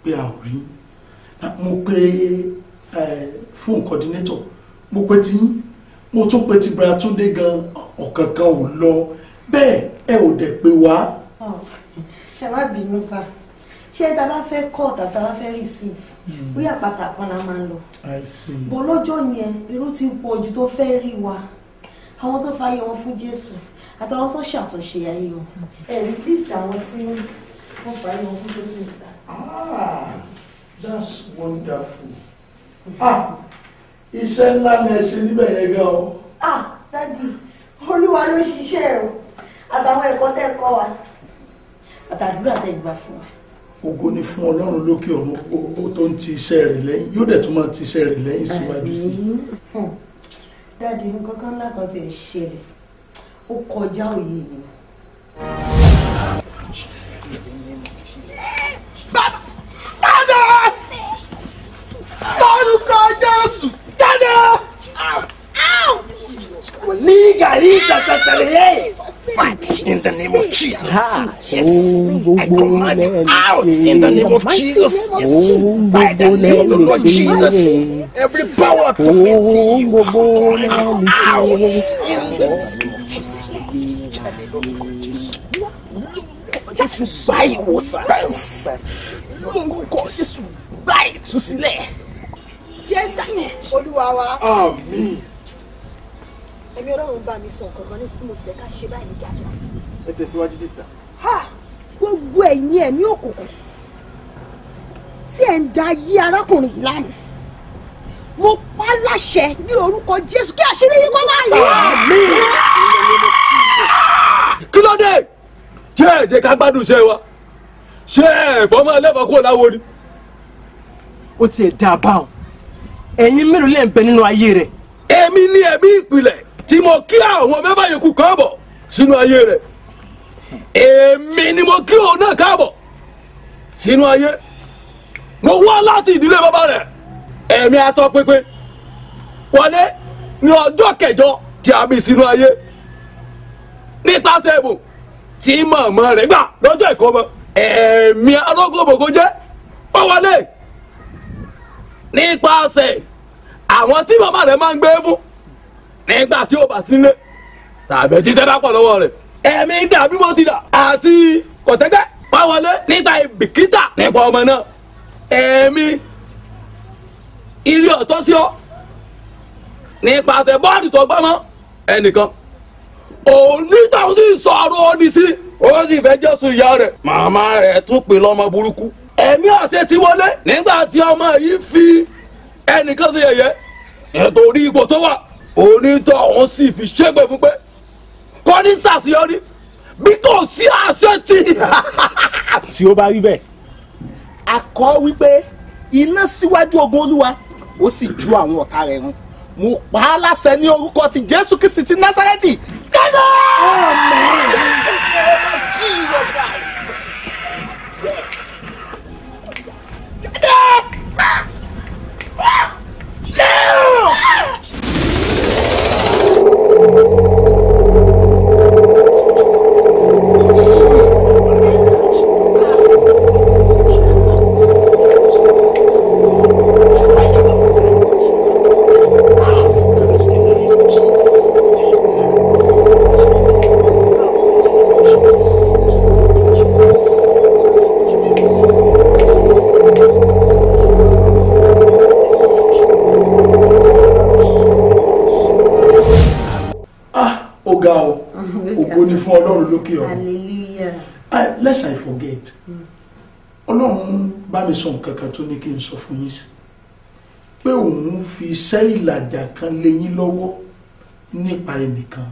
pé a ò rí mo pé fún coordinator mo pé tí mo tún pé ti Bratúndé gan ọ̀kankan ò lọ bẹ́ẹ̀ ẹ ò dẹ̀ pé wá. Ẹ má bínú sá ṣé tá a bá fẹ́ kọ́ tá a bá fẹ́ receive orí àpáta kan la máa ń lọ bó lọ́jọ́ yẹn irú ti pọ̀ jù tó fẹ́ rí wa àwọn tó fààyè wọn fún Jésù àtàwọn tó ṣàtúnṣe ayé wọn ẹ̀rí bíìsì àwọn tí wọ́n fààyè wọn fún Jésù nìta. That's wonderful. Iṣẹ́ ńlá ni ẹ ṣe níbẹ̀ yẹn gan o. Dádì Olúwa ló ṣiṣẹ́ o àtàwọn ẹ̀kọ́ tẹ́ kọ́ wa àtàdúrà tẹ́ gbà fún wa. Ògo ni fún Ọlọ́run lókè ọ̀run ó tó ń ti iṣẹ́ rẹ̀ lẹ́yìn yóò dẹ̀ tún máa ti iṣẹ́ rẹ̀ lẹ́yìn síwájú sí. Dádì nǹkan kan ńlá kan ti ṣẹlẹ̀ ó kọjá òye mi. Jáde! Lórúkọ Jésù! Jáde! In the name of Jesus. Yes. I command you out in the name of Jesus. Yes. By the name of the Lord Jesus. Every power committing you out in the name of Jesus. Jésù gba ìwòsàn. Lórúkọ Jésù gba ìtúsílẹ̀. Jésù Olúwa wa. Àmín. Ẹ̀mí Ọlọ́run bá mi sọ nǹkan kan ní tí mo sì fẹ́ ká ṣe báyìí ní kíákíá. Ẹ tẹ̀síwájú sísá. Gbogbo ẹ̀yin ẹ̀mí òkùnkùn tí ẹ̀ ń da yí arákùnrin yìí lánàá. Mo pa láṣẹ ní orúkọ Jésù kí àṣírí yín kó máa yọ. Àmín. Kí ló dé? Ṣé ẹ jẹ́ ká gbádùn iṣẹ́ wa? Ṣé ẹ̀fọ́ máa lẹ́fọ̀ọ́ kúrò láwo ni? Ó tiẹ̀ dá a bá wọn. Ẹ̀yin mélòó lẹ́ ń bẹ nínú ayé rẹ̀? Èmi ni ẹ̀mí ìpìlẹ̀ tí mo kí àwọn mẹ́fà yòókù káàbọ̀ sínú ayé rẹ̀. Èmi ni mo kí òun náà káàbọ̀ sínú ayé. Mo wá láti ìdílé bàbá rẹ̀. Ẹ̀mí atọ́pinpin wọlé ní ọjọ́ kẹjọ tí a bí sínú ayé. Nípasẹ̀ ẹ̀bùn tí màmá rẹ̀ gbà lọ́jọ́ ìkọ́mọ. Ẹ̀mí arógóbògó jẹ́ ó wọlé nípasẹ̀ àwọn tí màmá rẹ̀ máa ń gbé fún nígbà tí ó bá sílé tàbí tí sẹ́dá pọ̀ lọ́wọ́ rẹ̀. Ẹ̀mí dàbí mo ti dà àti kọ̀tẹ́kẹ́ wá wọlé nígbà bìkítà nípa ọmọ náà èmi ilé ọ̀tọ́ sí ọ nípasẹ̀ bọ́ọ̀dù tó gbọ́mọ́ ẹnìkan onítàwọn sì sọ̀rọ̀ òdì sí ó sì fẹ́ jẹ́sùn ìyá rẹ̀ màmá rẹ̀ tún pè lọ́mọ burúkú ẹ̀mí ọ̀sẹ̀ ti wọlé nígbà tí ọmọ yìí fi ẹnìkan sí yẹ̀yẹ́ nítorí ipò tó wà onítàwọn sì fi ṣépè fún pé kọ́ ní sàṣeyọrí bí kò sí àṣẹ tì. tí ó bá rí bẹ́ẹ̀ a kọ́ wípé iná síwájú ogun olúwa ó sì ju àwọn ọ̀tá rẹ̀ run mo pa á láṣẹ ní orúkọ ti jésù kristi ti násárẹ́tì jáde. Amen. Jesus Christ. Yes. Ògo ni fún Ọlọ́run lókè ọ̀run. Hallelujah. Lest I forget. Ọlọ́run bá mi sọ nǹkan kan tó ní kí n sọ fún yín sí. Pé òun fi iṣẹ́ ìlàjà kan lé yín lọ́wọ́ nípa ẹnìkan.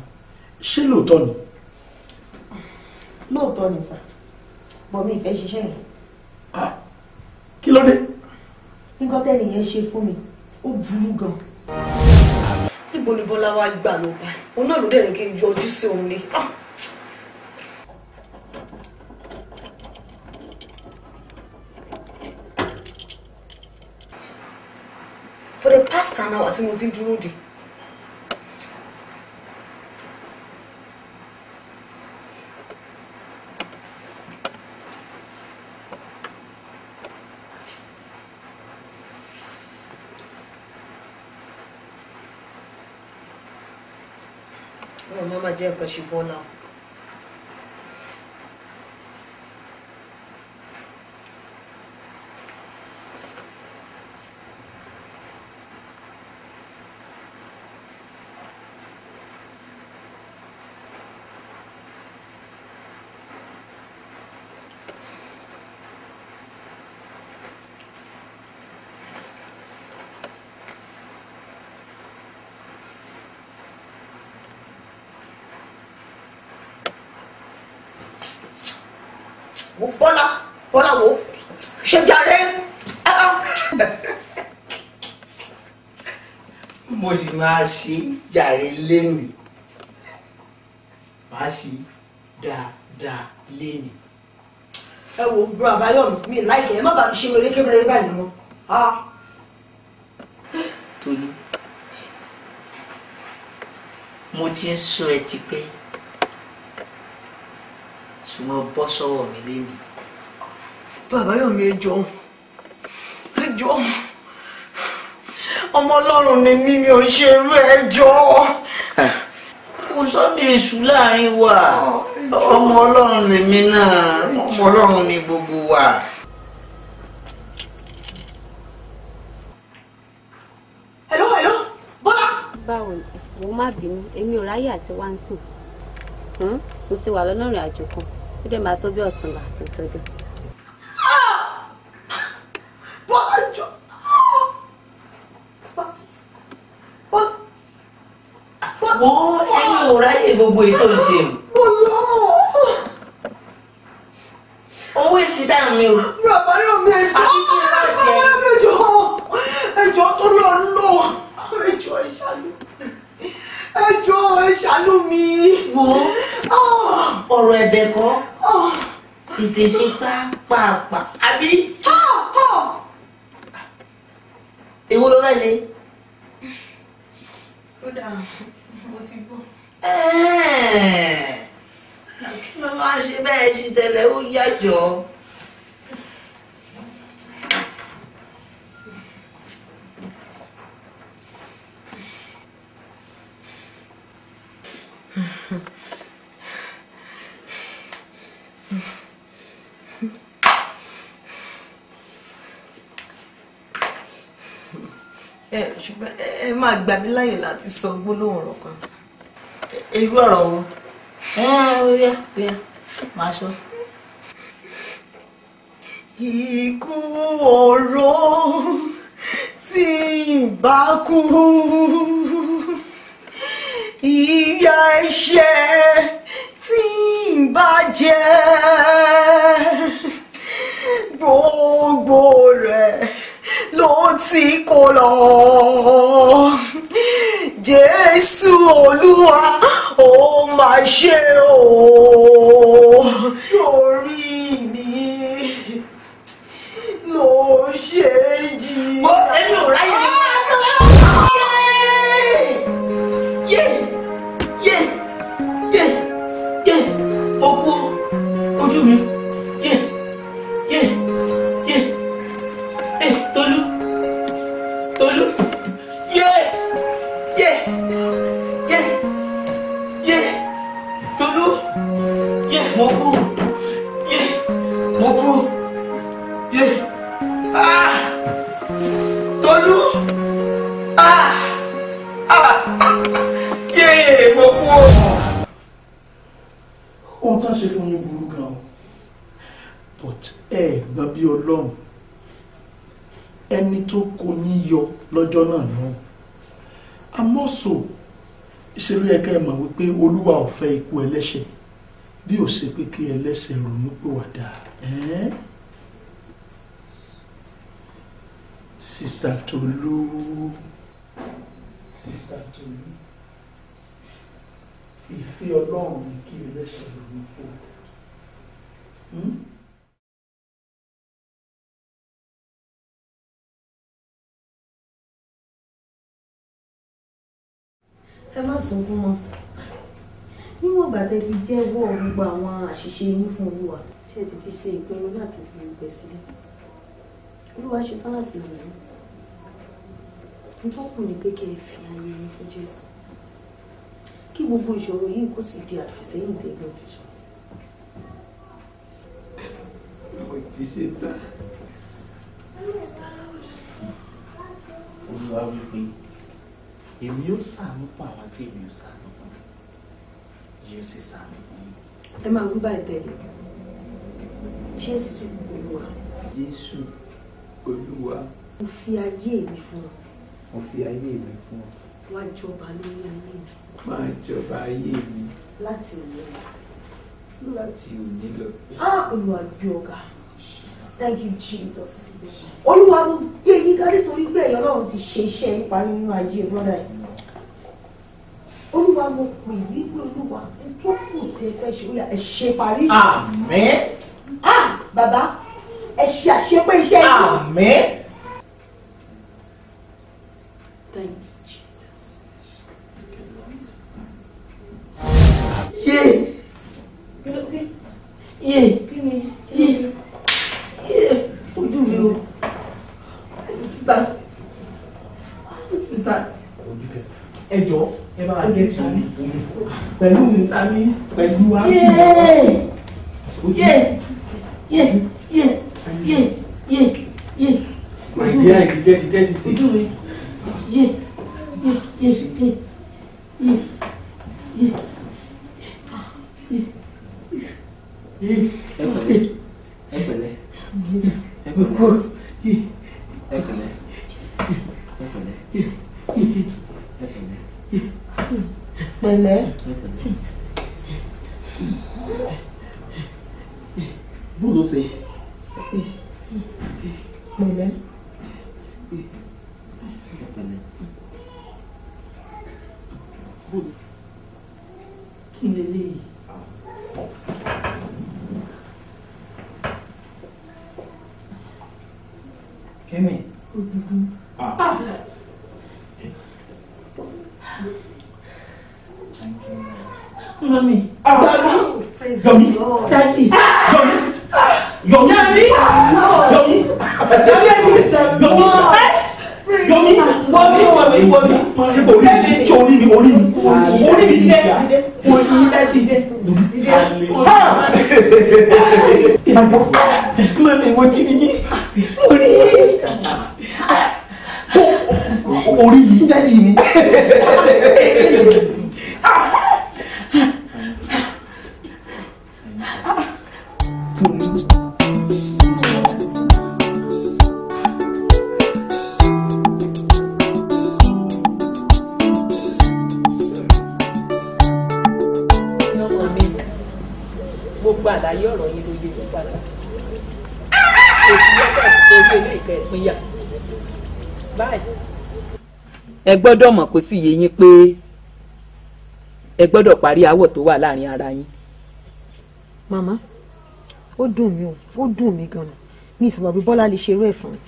Ṣé lóòótọ́ ni? Lóòótọ́ ni sà. Bọ̀ mi ìfẹ́ ṣiṣẹ́ yẹn. Kí ló dé? Nǹkan tẹ́ni yẹn ṣe fún mi, ó burú gan. Níbo ni Bọ́lá wá gbà ló bá? Òun náà ló dẹ̀ ní kí n yọjú sí òun ní. For the past an hour tí mo ti dúró dè. Mama jẹ́ nǹkan ṣe Bọ́lá. Bọ́lá wo ṣe jàre. Mo sì máa ṣe jàre lénìí. Máa ṣe dáadáa lénìí. Ẹ wo bro Àbáyọ̀mí mi láìkẹ́ ẹ má bàa mi ṣe wéré kébéré báyìí mọ́. Tolú, mo ti ń sọ ẹ tipẹ́ ṣùgbọ́n bọ́ sọ́wọ́ mi lénìí. Àbáyọ̀mí ẹ jọ̀ọ́ ọmọ Ọlọ́run ni mí mi ò ṣe irú ẹ jọ̀ọ́. Kò sọ́mi èṣù láàrin wa ọmọ Ọlọ́run lèmi náà ọmọ Ọlọ́run ni gbogbo wa. Hello Bọ́lá. Báwo ni mo má bínú èmi ò ráyè àti wá ń sìn mo ti wà lọ́nà ìrìn àjò kan ó dẹ̀ máa tó bí ọ̀túnla tó tó dé. Bọ́lá jọ. Wọ́n ẹni ò ráyè gbogbo ètò ìṣe o. Owó èsì dáhùn mi o. Àbáyọ̀mí ẹjọ́ torí Ọlọ́run ẹjọ́ ìṣàánú mi. Wo ọ̀rọ̀ ẹ̀bẹ̀ kọ́ tètè ṣe pàápàá àbí. Èwo ló fẹ́ ṣe? Ó dáa, mo ti gbọ́. Kí ló máa ṣe bẹ́ẹ̀ sí tẹ́lẹ̀ ó yájọ́. ṣùgbọ́n ẹ máa gbà mí láyè láti sọ gbólóhùn ọ̀rọ̀ kan. Irú ọ̀rọ̀ wo? Ó yá máa sọ. Ikú oró tí ń bá kú, ìyà ẹ̀ṣẹ̀ tí ń bá jẹ, gbogbo rẹ̀ ló ti kó lọ. Jésù Olúwa ó máa ṣe o, torí mi ló ṣe jìyà. Èmi ò ráyè ní. Mo kú ojú mi. Tolú. Tolú. Mo kú. Tolú. Mo kú. Ohun tó ń ṣe fún yín burú gan o, but gbọ́n bí Ọlọ́run ẹni tó kó yín yọ lọ́jọ́ náà náà. Àmọ́ so ìṣèlú yẹ ká ẹ mọ̀ wípé Olúwa ò fẹ́ ikú ẹlẹ́ṣẹ̀ bí ó ṣe pé kí ẹlẹ́ṣẹ̀ ronú pìwàdà. Sister Tolú, ìfẹ́ Ọlọ́run ni kí ẹlẹ́ṣẹ̀ ronú pìwàdà. Ẹ má sunkún mọ́. Níwọ̀n ìgbà tẹ́ ti jẹ́wọ́ gbogbo àwọn àṣìṣe yín fún Olúwa tí ẹ ti ṣe ìpinnu láti fi ìgbẹ́ sílẹ̀. Olúwa ṣetán láti lò ó. N tó kù ní pé kẹ́ ẹ fi ayé yín fún Jésù. Kí gbogbo ìṣòro yìí kó sì di àfìsẹ́yìn tẹ́gbẹ́ òjò. Mo ti ṣe tán. Olúwa wípé èmi yóò ṣàánú fún àwọn tí èmi yóò ṣàánú fún yóò sì ṣàánú fún yín. Ẹ máa wí báyìí tẹ́lẹ̀. Jésù Olúwa. Jésù Olúwa. Mo fi ayé mi fún ọ. Mo fi ayé mi fún ọ. Wá jọba lórí ayé mi. Máa jọba ayé mi. Láti òní lọ. Láti òní lọ. Olúwa gbé ọ̀gá. Thank you, Jesus. Olúwa mo gbé yín ká nítorí pé ẹ̀yọ́ Ọlọ́run ti ṣe iṣẹ́ ìparí nínú ayé brọ́dà yìí. Olúwa mo pè yí pé Olúwa tó kù tí ẹ fẹ́ ṣe ó yá ẹ ṣe parí. Àmín. Bàbá ẹ ṣe àṣepé iṣẹ́ yìí. Àmín. Thank you, Jesus. Ojú mi o. Ẹ jọ̀ọ́ ẹ bá wa gẹ́tì omi pẹ̀lú tàbí pẹ̀lú wa. Màìdíà ìdíjẹ́ ti ojú mi. Pẹ̀lẹ́. Bó ló ṣe? Pẹ̀lẹ́. Kí ni eléyìí? Kí ni? Òdúdú. Mami. Yomi. Daddy. Yomi. Mami, mo ti rí yín. Mo rí yín. orí yìí dádì mi. Gbogbo àlàyé ọ̀rọ̀ yìí ló yé mi padà. Èsì lọ́pọ̀ torí ilé ìkẹ́ ìpínyà. Báyìí. Ẹ gbọ́dọ̀ mọ̀ kó sì yé yín pé ẹ gbọ́dọ̀ parí aáwọ̀ tó wà láàrin ara yín. Màmá, ó dùn mí o, ó dùn mí gan-an. Mi ìsìnkú bí Bọ́lá lè ṣerú ẹ̀ fún mi.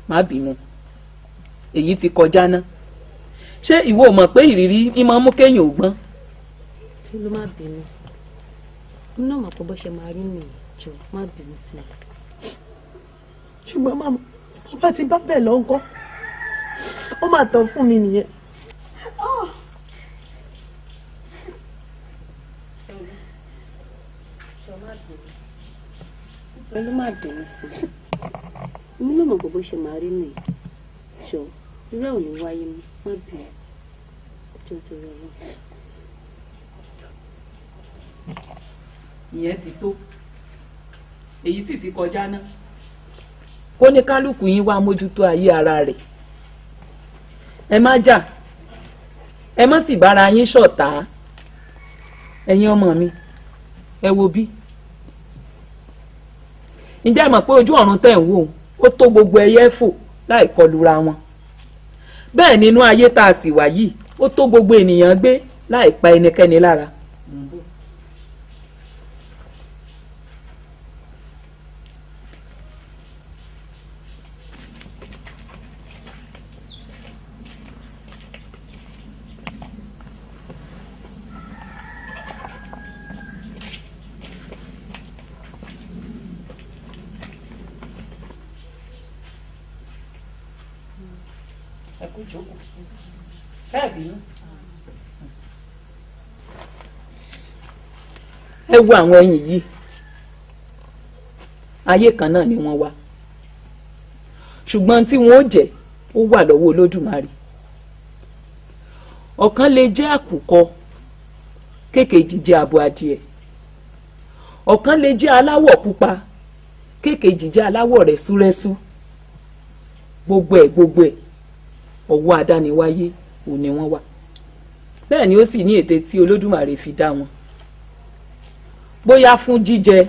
Má bínú. Èyí ti kọjá ná. Ṣé ìwọ mọ̀ pé ìrírí ní máa mú kéèyàn ò gbọ́n? Tí ló má bínú. Mo náà mọ̀ pé bó ṣe máa rí nìyí jọ má bínú sí i. Ṣùgbọ́n màmá, tí mo bá ti bá bẹ̀ lọ ńkọ́, ó máa tán fún mi nìyẹn. Ló má bínú sí i. Mo náà mọ̀ pé bó ṣe máa rí nìyí jọ irú ẹ̀ ò ní wáyé mọ́ má bínú jọ tó rẹ̀ wọ́n. Ìyẹn ti tó. Èyí sì ti kọjá ná. Kó ní kálukú yín wá mójútó ayé ara rẹ̀. Ẹ má jà. Ẹ má sì bára yín ṣọ̀tá. Ẹ̀yin ọmọ mi, ẹ wo bí. Ǹjẹ́ ẹ mọ̀ pé ojú ọ̀run tẹ̀ ń wò ó tó gbogbo ẹyẹ fò láì kọlura wọn. Bẹ́ẹ̀ nínú ayé tá a sì wà yìí ó tó gbogbo ènìyàn gbé láì pa ẹnikẹ́ni lára. Ẹ wo àwọn ẹyin yìí, ayé kan náà ni wọ́n wá, ṣùgbọ́n tí wọ́n ó jẹ́ ó wà lọ́wọ́ Olódùmarè. Ọ̀kan lè jẹ́ àkùkọ, kékejì jẹ́ abo adìẹ. Ọ̀kan lè jẹ́ aláwọ̀ pupa, kékejì jẹ́ aláwọ̀ rẹ̀súrẹ́sú. Gbogbo ẹ̀ ọwọ́ adániwáyé ò ní wọ́n wà. Bẹ́ẹ̀ ni ó sì ní ète tí Olódùmarè fi dá wọn. Bóyá fún jíjẹ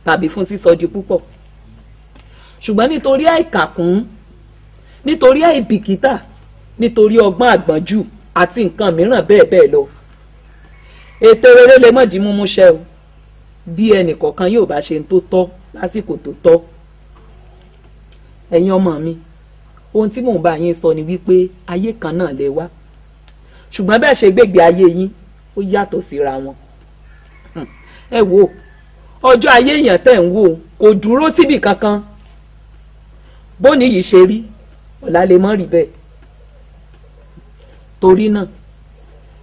tàbí fún sísọ di púpọ̀. Ṣùgbọ́n nítorí àìkàkún, nítorí àìbìkítà, nítorí ọgbọ́n àgbọ́njù àti nǹkan mìíràn bẹ́ẹ̀ bẹ́ẹ̀ lọ. Ète rere lè mọ̀ di múmú ṣẹ o, bí ẹnì kọ̀ọ̀kan yóò bá ṣe ń tó tọ́ lásìkò tó tọ́. Ẹ̀yin ọmọ mi, ohun tí mò ń bá yín sọ ni wípé ayé kan náà lẹ wá. Ṣùgbọ́n bẹ́ẹ̀ ṣe gbégbé ayé yín ó yàtọ̀ síra wọn. Ẹ wo ọjọ́ ayé èèyàn tẹ̀ ń wò kò dúró síbì kankan. Bóni yìí ṣe rí ọ̀la lè mọ́ rí bẹ́ẹ̀. Torí náà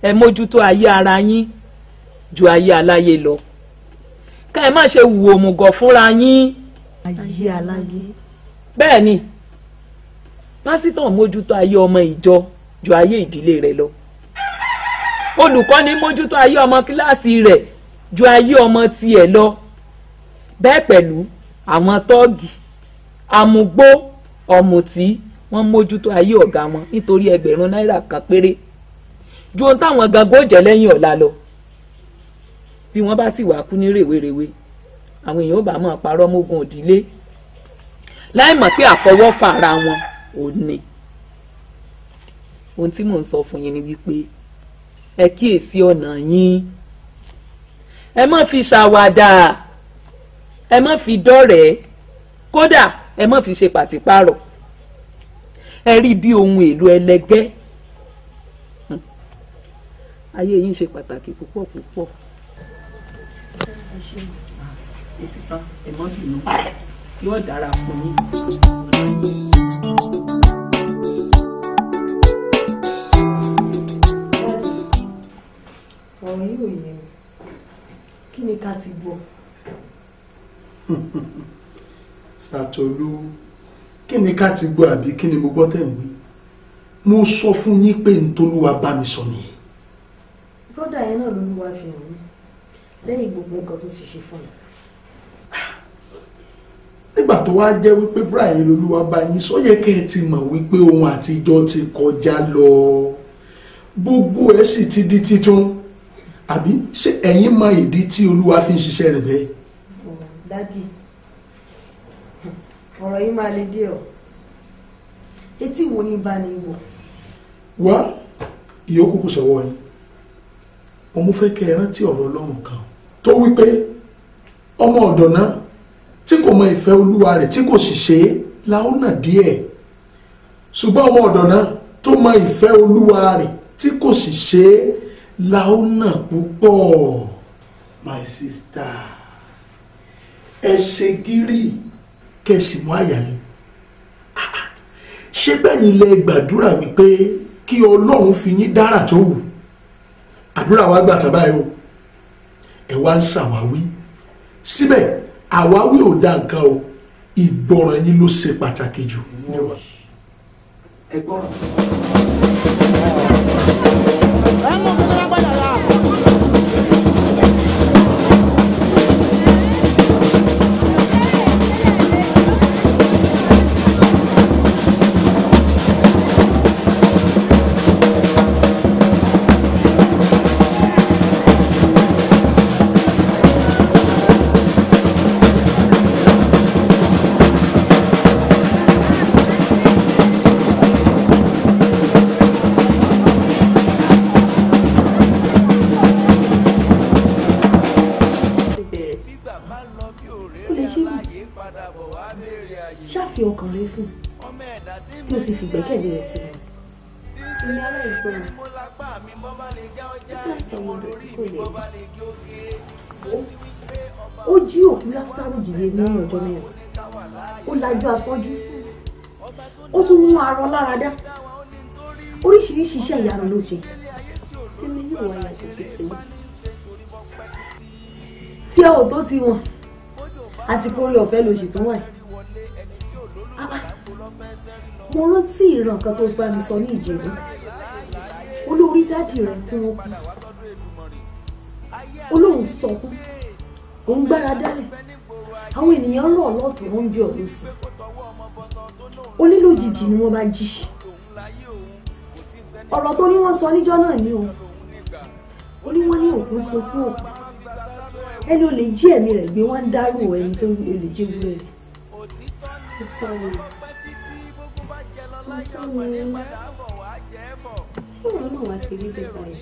ẹ mójútó ayé ara yín ju ayé aláyé lọ. Ká ẹ má ṣe wù òmùgọ̀ fúnra yín. Ayé aláyé. Bẹ́ẹ̀ ni pásítọ̀ mójútó ayé ọmọ ìjọ ju ayé ìdílé rẹ̀ lọ. Olùkọ́ni mójútó ayé ọmọ kíláàsì rẹ̀ ju ayé ọmọ tiẹ̀ lọ. Bẹ́ẹ̀ pẹ̀lú àwọn tọ́ọ̀gì, àmùgbó, ọ̀mùtí wọ́n mójútó ayé ọ̀gá wọn nítorí ẹgbẹ̀rún náírà kan péré ju ohun táwọn gangan ó jẹ́ lẹ́yìn ọ̀la lọ. Bí wọ́n bá sì wà kú ní rèwerèwe, àwọn èèyàn ó bá máa parọ́ mógun òdílé láì mọ̀ pé àfọwọ́fà ara wọn ò ní. Ohun tí mò ń sọ fún yín ni wípé ẹ kíyèsí ọ̀nà yín. Ẹ má fi ṣàwàdà, ẹ má fi dọ́rẹ̀ẹ́, kódà ẹ má fi ṣe pàṣípàrọ̀. Ẹ rí bí ohun èlò ẹlẹgẹ́. Ayé yín ṣe pàtàkì púpọ̀ púpọ̀. Etí tán ẹ má bínú, yóò dára fún yín. Ọ̀rọ̀ yìí ò yé mi. Kí ni ká ti gbọ́? Ṣàtolú kí ni ká ti gbọ́ àbí kí ni mo gbọ́ tẹ̀ ń wí mo sọ fún yín pé ntolúwa bá mi sọ nìyẹn. brọ́dà yẹn náà lolúwa fi hàn mí lẹ́yìn gbogbo nǹkan tó ti ṣe fún mi. nígbà tó wá jẹ́ wípé Brian lolúwa bá yín sọ yẹ kẹ́ ẹ ti mọ̀ wípé ohun àtijọ́ ti kọjá lọ gbogbo ẹ̀ sì ti di titun àbí ṣé ẹ̀yin mọ ìdí tí olúwa fi ń ṣiṣẹ́ rẹ̀ bẹ́ẹ̀. dádì ọ̀rọ̀ yìí máa le díẹ̀ o etí wo yín bá ní wò. wá ìyókù kò sọ̀wọ́ yín mo fẹ́ kẹ́ ẹ rántí ọ̀rọ̀ Ọlọ́run kan tó wípé ọmọ ọ̀dọ̀ náà tí kò mọ ìfẹ́ olúwa rẹ̀ tí kò sì ṣe é la ó nà díẹ̀ ṣùgbọ́n ọmọ ọ̀dọ̀ náà tó mọ ìfẹ́ olúwa rẹ̀ tí kò sì ṣe é la ó nà púpọ̀. My sister ẹ ṣe gírí kẹsì mú àyà yín ṣé bẹ́ẹ̀ ni ilẹ̀ gbàdúrà wípé kí Ọlọ́run fi yín dára tó wù àdúrà wa gbà tàbá ẹ o ẹ wá ń ṣàwáwí síbẹ̀ àwáwí ò dá nǹkan o ìgbọràn yín ló ṣe pàtàkì jù. ẹ gbọ́ràn. ṣáfi ọkàn rẹ fún kí o sì fi gbẹ́kẹ̀lé rẹ sílẹ̀. ìní aláìgbọràn ìfúnṣẹ́ ọmọdé tí kò yẹ ó jí òkú Lásárù dìde ní ọjọ́ mẹ́rin ó lajú afọ́jú ó tún mú arọ lára dá oríṣiríṣi iṣẹ́ ìyanu ló ṣe. tí mi yóò wá yàtọ̀ sí tèmi. tí ẹ ò tó ti wọn àsìkò orí ọ̀fẹ́ lóṣù tó wà yìí. mo rántí ìran kan tó bá mi sọ ní Ìjẹ̀bú olórí dádì rẹ tí wọ́n kú olóhùn sọkún òun gbára dálẹ̀ àwọn ènìyàn rọ̀ lọ́tún wọ́n ń bí ọ̀dọ́ sí onílòjijì ni wọ́n bá jí ọ̀rọ̀ tó ní wọ́n sọ níjọ́ náà ni ó ní wọ́n ní òkú sunkún òkú ẹni ó lè jí ẹ̀mí rẹ̀ gbé wọ́n ń dárò ẹni tó lè jí wúrẹ́ rẹ̀. ṣé ìwọ náà wá ti rí bẹ́ẹ̀ báyìí.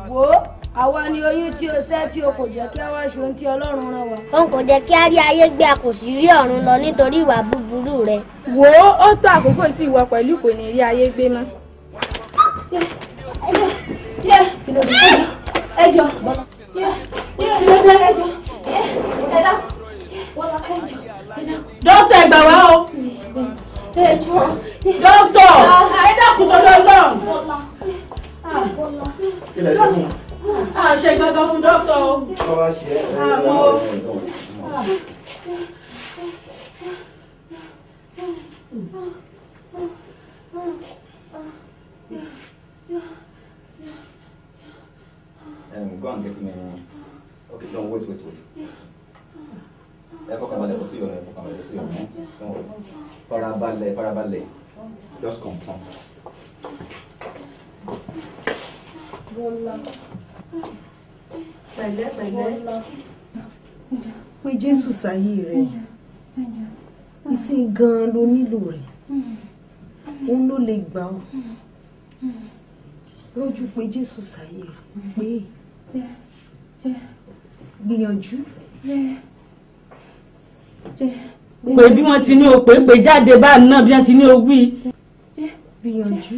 wo àwa ni oyún tí o ṣẹ́ tí o kò jẹ́ kí a wá ṣe ohun tí Ọlọ́run rán wa. òun kò jẹ́ kí a rí ayé gbé a kò sì rí ọ̀run lọ nítorí ìwà búburú rẹ. wo ó tó àkókò tí ìwọ pẹ̀lú kò ní rí ayé gbé mọ́. ẹjọ dókítà ẹgbà wá o dókítà ẹ dákun tó lọ́lọ́. ṣe gangan fún dókítà o. àmọ́ go and get me. Okay, no, wait. Farabalẹ̀, sí ọ̀rẹ́. Farabalẹ̀. Just come. Bọ́lá. Pẹ̀lẹ́. Pé Jésù sáyé rẹ̀. Ìsìn gan-an ló nílò rẹ̀. Òun ló lè gbà ọ́. Lójú pé Jésù sáyé rẹ̀. Pé gbìyànjú. Pé bí wọ́n ti ní o pé jáde báyìí náà bí wọ́n ti ní o wí. Gbìyànjú.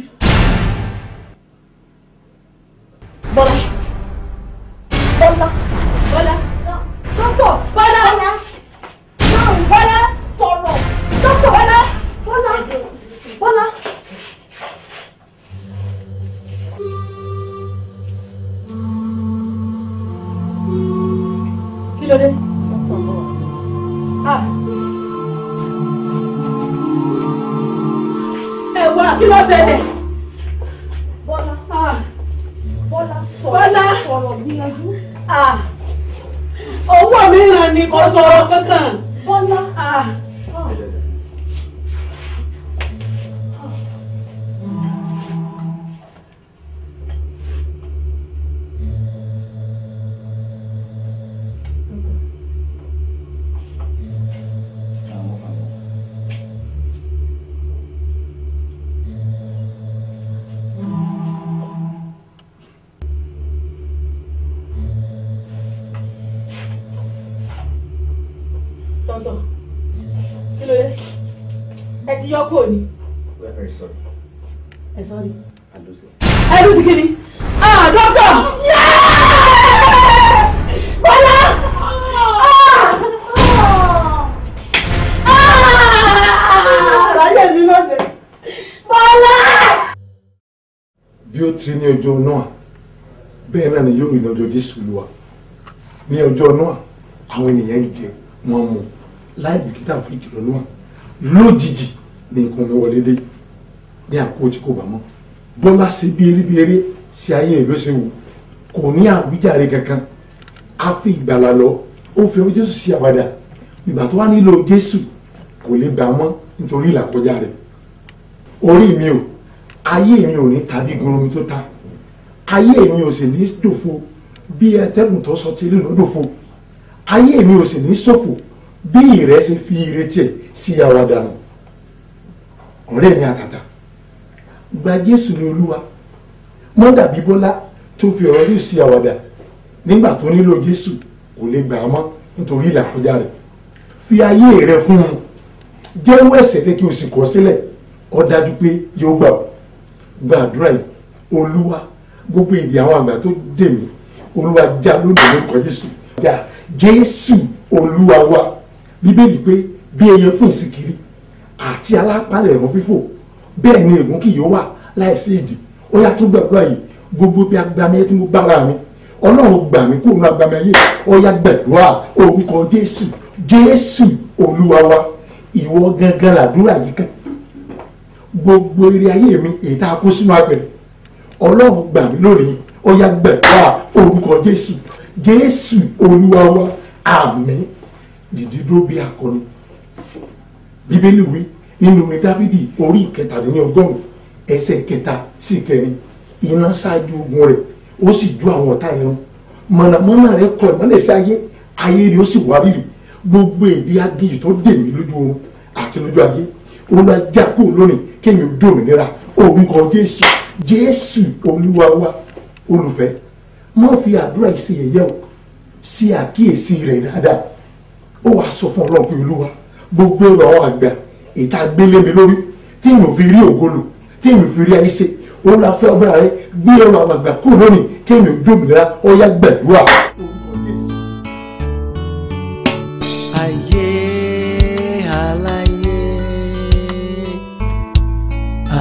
Bọ́lá. Dọ́kítọ̀. Bọ́lá. Sọ̀rọ̀. Dọ́kítọ̀. Bọ́lá. kí ló ṣẹlẹ̀? Bọ́lá. Bọ́lá sọ̀rọ̀ gbìyànjú. Owó mi ràn ní kò sọ̀rọ̀ kankan. Bọ́lá. Doctor, kí ló dé? Ẹ ti yọ kúrò ni. We are very sorry. Ẹ sọ́rí. I lose it. Ẹ lù sí kí ni? Doctor! Bọ́lá! Àlàyé mi lóde. Bọ́lá! Bí ó ti rí ní ọjọ́ Nóà bẹ́ẹ̀ náà ni yóò rí ní ọjọ́ Jésù Olúwa. Ní ọjọ́ Nóà àwọn ènìyàn ń jẹ wọn mu láì bìkítà fún ìkìlọ̀ Nóà lójijì ní nǹkan mi wọlé dé ní àkókò tí kò bá mọ́. Bọ́lá ṣe bí eré sí ayé ìlú ṣe wù kò ní àwíjàre kankan a fi ìgbàlà lọ ó fi ọjọ́ Jésù sí àwàdà ìgbà tó wá nílò Jésù kò lè gbà mọ́ nítorí ìlàkọjá rẹ̀. Orí mi ò ayé mi ò ní tàbí goromi tó ta ayé mi ò sì ní dòfo bí ẹtẹ́gùn tó sọ tí lílo dòfo ayé mi ò sì ní ṣòfò bí ìrẹsì fi ìrètí ẹ̀ sí àwàdà nù. Ọ̀rẹ́ mi àtàtà gba Jésù ní Olúwa mọ́ dàbí Bọ́lá tó fi ọ̀rọ̀ yìí sí àwàdà nígbà tó nílò Jésù kò lè gbà á mọ́ nítorí ìlàkọjá rẹ̀. Fi ayé rẹ fún un jẹ́wọ́ ẹ̀ṣẹ̀ rẹ kí o sì kọ̀ sílẹ̀ ó dájú pé yóò gbà ọ́. Gbàdúrà yìí Olúwa gbogbo èdè àwọn àgbà tó dè mí Olúwa já lónìí lórúkọ Jésù. Já Jésù Olúwa wa. Bíbélì pé bí ẹyẹ fún ìsìnkiri àti alápàlẹ̀ ẹ̀rọ fífò bẹ́ẹ̀ ni ègún kì yóò wà láìsí ìdí. Ó yá tó gbàdúrà yìí gbogbo bí agbami tí mo bára mi Ọlọ́run gbà mí kúrò ní agbami ayé ó yá gbàdúrà orúkọ Jésù Jésù Olúwa wa. Ìwọ gangan làdúrà yìí kan gbogbo eré ayé mi èyí tá a kó sínú apẹ̀rẹ̀ Ọlọ́run gbà mí lónìí ó yá gbàdúrà orúkọ Jésù Jésù Olúwa wa. Àmín. Dìde dúró bí akọni. Bíbélì wí nínú ìwé Dáfídì orí ìkẹtàdínlọ́gọ́rùn ẹsẹ̀ 3 sí 4 iná ṣáájú ogun rẹ̀ ó sì ju àwọn ọ̀tá rẹ̀ run mọ̀nàmọ́ná rẹ̀ kọ ìmọ́lẹ̀ sí ayé rẹ̀ ó sì wá rírì gbogbo èdè aginjù tó dè mí lójú oorun àti lójú ayé Olúwa já kúrò lónìí kémi ò dòmìnira orúkọ Jésù Jésù Olúwa wa. Olùfẹ́ má fi àdúrà yìí ṣe yẹ̀yẹ́ o sí àkíyèsí rẹ̀ dáadáa ó wàá sọ fún Ọlọ́run pé Olúwa gbogbo èrò àwọn àgbà ìta gbélé mi lórí tí mi ò fi rí ògolo tí mi ò fi rí ayé ṣe òun la fẹ́ ọgbẹ́ra rẹ gbé èrò àwọn àgbà kúrò lónìí kémi ò dòmìnira ó yá gbàdúrà. Ayé aláyé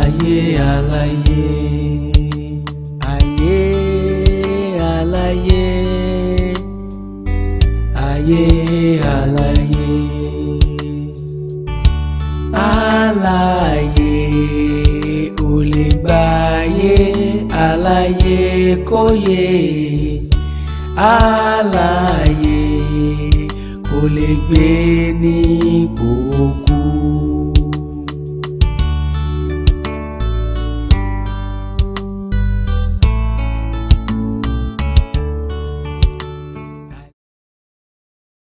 ayé aláyé ayé aláyé ayé aláyé aláyé ò lè gbáyé aláyé kò yé aláyé kò lè gbé ní kòkú.